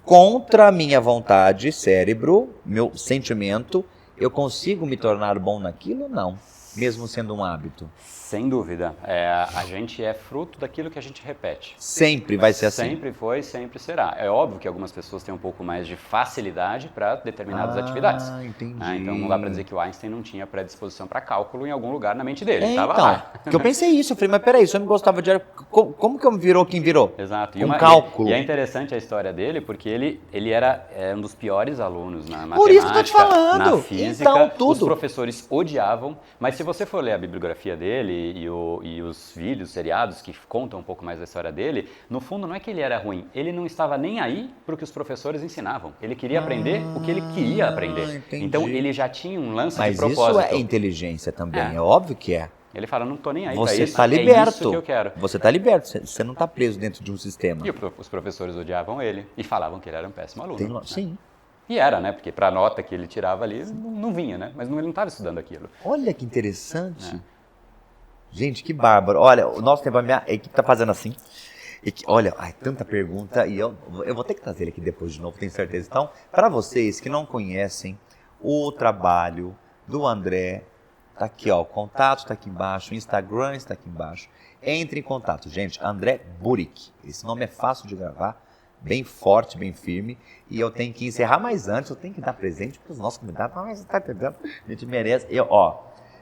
Speaker 5: contra a minha vontade, cérebro, meu sentimento, eu consigo me tornar bom naquilo ou não? Mesmo sendo um hábito.
Speaker 4: Sem dúvida. A gente é fruto daquilo que a gente repete.
Speaker 5: Sempre vai ser assim.
Speaker 4: Sempre foi, sempre será. É óbvio que algumas pessoas têm um pouco mais de facilidade para determinadas atividades.
Speaker 5: Entendi.
Speaker 4: Então não dá para dizer que o Einstein não tinha predisposição para cálculo em algum lugar na mente dele. Ele
Speaker 5: então,
Speaker 4: estava lá.
Speaker 5: porque eu pensei isso, eu falei, mas peraí, se eu não gostava de... Como que eu virou quem virou?
Speaker 4: Exato.
Speaker 5: Com cálculo.
Speaker 4: E é interessante a história dele, porque ele era um dos piores alunos na matemática,
Speaker 5: Por isso que eu tô te falando.
Speaker 4: na física.
Speaker 5: Então, tudo.
Speaker 4: Os professores odiavam, mas se você for ler a bibliografia dele e os vídeos, seriados que contam um pouco mais da história dele, no fundo não é que ele era ruim, ele não estava nem aí para o que os professores ensinavam. Ele queria aprender o que ele queria aprender.
Speaker 5: Entendi.
Speaker 4: Então ele já tinha um lance
Speaker 5: Mas
Speaker 4: de propósito.
Speaker 5: isso é inteligência também,
Speaker 4: É.
Speaker 5: é óbvio que é.
Speaker 4: Ele fala, não tô nem aí para
Speaker 5: Você
Speaker 4: isso,
Speaker 5: está
Speaker 4: é
Speaker 5: liberto.
Speaker 4: isso que eu quero.
Speaker 5: Você está liberto, você não está preso dentro de um sistema.
Speaker 4: E os professores odiavam ele e falavam que ele era um péssimo aluno. né?
Speaker 5: Sim.
Speaker 4: E era, né? Porque para a nota que ele tirava ali, não vinha, né? Mas ele não estava estudando aquilo.
Speaker 5: Olha que interessante. Gente, que bárbaro. Olha, o nosso tempo, a minha equipe está fazendo assim. Olha, tanta pergunta. E eu vou ter que trazer ele aqui depois de novo, tenho certeza. Então, para vocês que não conhecem o trabalho do André, tá aqui, ó, o contato está aqui embaixo, o Instagram está aqui embaixo. Entre em contato, gente. André Burick. Esse nome é fácil de gravar, bem forte, bem firme. E eu tenho que encerrar, mas antes eu tenho que dar presente para os nossos convidados. Mas tá entendendo? A gente merece.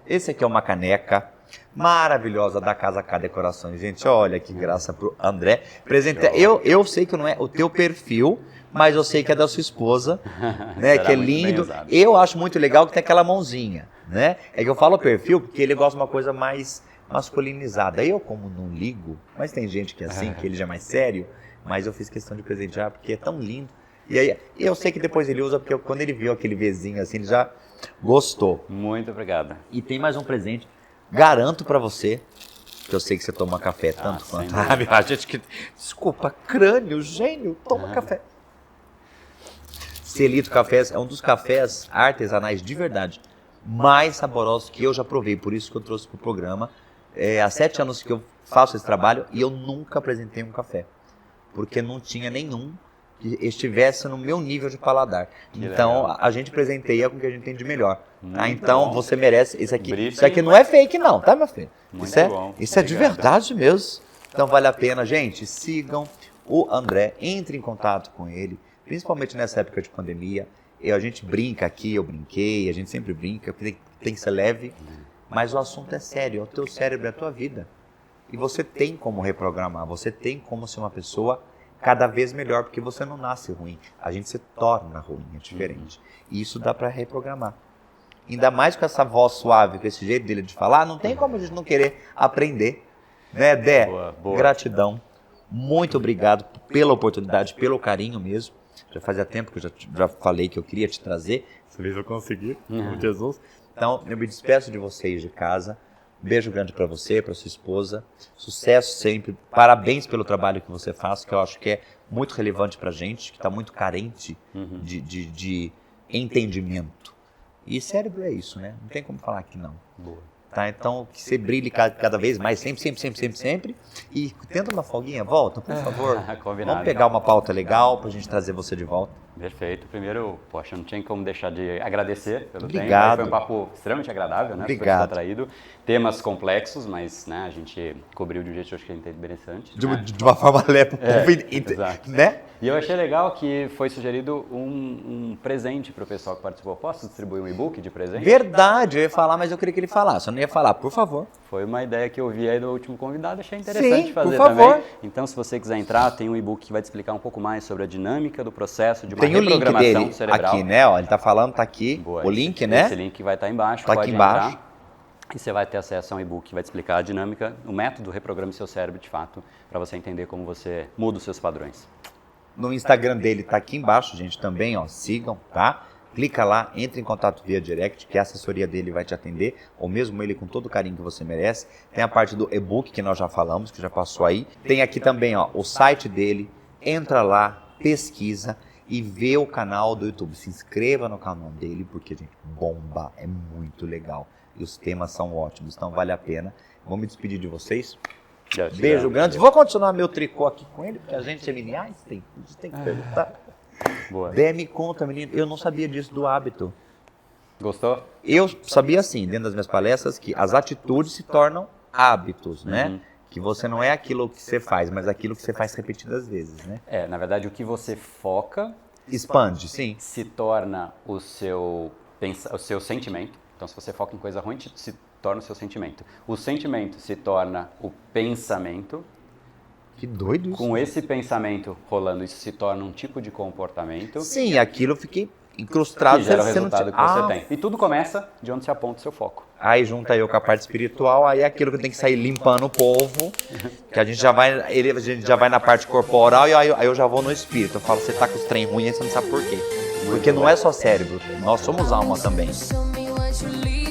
Speaker 5: Esse aqui é uma caneca maravilhosa da Casa K Decorações. Gente, olha que graça pro André. Presente. Eu sei que não é o teu perfil, mas eu sei que é da sua esposa, né?
Speaker 4: Será
Speaker 5: Que é
Speaker 4: muito bem
Speaker 5: lindo.
Speaker 4: usado.
Speaker 5: Eu acho muito legal que tem aquela mãozinha, né? É que eu falo perfil porque ele gosta de uma coisa mais masculinizada. Eu, como não ligo, mas tem gente que é assim, que ele já é mais sério, mas eu fiz questão de presentear porque é tão lindo. E aí, eu sei que depois ele usa, porque quando ele viu aquele Vzinho assim, ele já gostou.
Speaker 4: Muito obrigado.
Speaker 5: E tem mais um presente. Garanto pra você, que eu sei que você toma café tanto
Speaker 4: sem
Speaker 5: quanto...
Speaker 4: dúvida.
Speaker 5: A gente que... Desculpa, crânio, gênio, toma café. Celito Cafés é um dos cafés artesanais de verdade mais saborosos que eu já provei, por isso que eu trouxe pro programa. Há 7 anos que eu faço esse trabalho e eu nunca apresentei um café. Porque não tinha nenhum que estivesse no meu nível de paladar. Então,
Speaker 4: legal.
Speaker 5: a gente presenteia com o que a gente tem de melhor. Tá?
Speaker 4: Muito
Speaker 5: Então,
Speaker 4: bom.
Speaker 5: você merece isso aqui.
Speaker 4: Briefing.
Speaker 5: Isso aqui não é fake não, tá, meu filho?
Speaker 4: Muito
Speaker 5: Isso é,
Speaker 4: bom.
Speaker 5: isso é de
Speaker 4: Obrigado.
Speaker 5: verdade mesmo. Então, vale a pena, gente, sigam o André, entre em contato com ele, principalmente nessa época de pandemia. A gente brinca aqui, eu brinquei, a gente sempre brinca, porque tem que ser leve, mas o assunto é sério, é o teu cérebro, é a tua vida. E você tem como reprogramar, você tem como ser uma pessoa cada vez melhor, porque você não nasce ruim, a gente se torna ruim, é diferente. E isso dá para reprogramar. Ainda mais com essa voz suave, com esse jeito dele de falar, não tem como a gente não querer aprender. Né, Dé?
Speaker 4: Boa.
Speaker 5: Gratidão. Muito obrigado pela oportunidade, pelo carinho mesmo. Já fazia tempo que eu já falei que eu queria te trazer. Dessa vez eu consegui, com Jesus. Então, eu me despeço de vocês de casa. Um beijo grande para você, para sua esposa. Sucesso sempre. Parabéns pelo trabalho que você faz, que eu acho que é muito relevante pra gente, que está muito carente de entendimento. E cérebro é isso, né? Não tem como falar que não.
Speaker 4: Boa.
Speaker 5: Tá? Então, que você brilhe cada vez mais, sempre. E tenta uma folguinha, volta, por favor.
Speaker 4: Combinado.
Speaker 5: Vamos pegar uma pauta legal pra gente trazer você de volta.
Speaker 4: Perfeito. Primeiro, poxa, não tinha como deixar de agradecer pelo
Speaker 5: Obrigado.
Speaker 4: tempo. Foi um papo extremamente agradável, né?
Speaker 5: Obrigado.
Speaker 4: Super descontraído. Temas complexos, mas né, a gente cobriu de um jeito que eu acho que é interessante.
Speaker 5: De,
Speaker 4: né?
Speaker 5: de uma forma leve,
Speaker 4: exato.
Speaker 5: né?
Speaker 4: E eu achei legal que foi sugerido um presente para o pessoal que participou. Posso distribuir um e-book de presente?
Speaker 5: Verdade, eu ia falar, mas eu queria que ele falasse. Eu não ia falar, por favor.
Speaker 4: Foi uma ideia que eu vi aí do último convidado, achei interessante
Speaker 5: Sim,
Speaker 4: fazer
Speaker 5: por favor.
Speaker 4: também. Então, se você quiser entrar, tem um e-book que vai te explicar um pouco mais sobre a dinâmica do processo de uma
Speaker 5: Tem o link
Speaker 4: reprogramação
Speaker 5: dele
Speaker 4: cerebral.
Speaker 5: aqui, né? Ó, ele tá falando, tá aqui.
Speaker 4: Boa,
Speaker 5: o link, né?
Speaker 4: Esse link vai estar embaixo,
Speaker 5: Tá
Speaker 4: pode
Speaker 5: aqui embaixo.
Speaker 4: entrar. E você vai ter acesso a um e-book que vai te explicar a dinâmica, o método Reprograme Seu Cérebro, de fato, para você entender como você muda os seus padrões.
Speaker 5: No Instagram dele tá aqui embaixo, gente, também, ó, sigam, tá? Clica lá, entre em contato via direct, que a assessoria dele vai te atender, ou mesmo ele com todo o carinho que você merece. Tem a parte do e-book que nós já falamos, que já passou aí. Tem aqui também, ó, o site dele. Entra lá, pesquisa e vê o canal do YouTube. Se inscreva no canal dele, porque, gente, bomba, é muito legal. E os temas são ótimos, então vale a pena. Vou me despedir de vocês. Beijo grande. Vou continuar meu tricô aqui com ele, porque a gente é meniais, tem que perguntar.
Speaker 4: Boa.
Speaker 5: Dé, me conta, menino, eu não sabia disso do hábito.
Speaker 4: Gostou?
Speaker 5: Eu sabia assim, dentro das minhas palestras, que as atitudes se tornam hábitos, né? Que você não é aquilo que você faz, mas aquilo que você faz repetidas vezes, né?
Speaker 4: Na verdade, o que você foca
Speaker 5: Expande, sim.
Speaker 4: se torna o seu sentimento. Então, se você foca em coisa ruim, se torna o seu sentimento. O sentimento se torna o pensamento.
Speaker 5: Que doido isso.
Speaker 4: Com esse pensamento rolando, isso se torna um tipo de comportamento.
Speaker 5: Sim, aquilo fica incrustado.
Speaker 4: Que gera o
Speaker 5: você não
Speaker 4: resultado
Speaker 5: te-
Speaker 4: que você tem. E tudo começa de onde se aponta o seu foco.
Speaker 5: Aí junta eu com a parte espiritual, aí é aquilo que tem que sair limpando o povo, que a gente já vai na parte corporal e aí eu já vou no espírito. Eu falo, você tá com os trem ruins, você não sabe por quê. Porque não é só cérebro, nós somos alma também.
Speaker 3: Show me what you leave.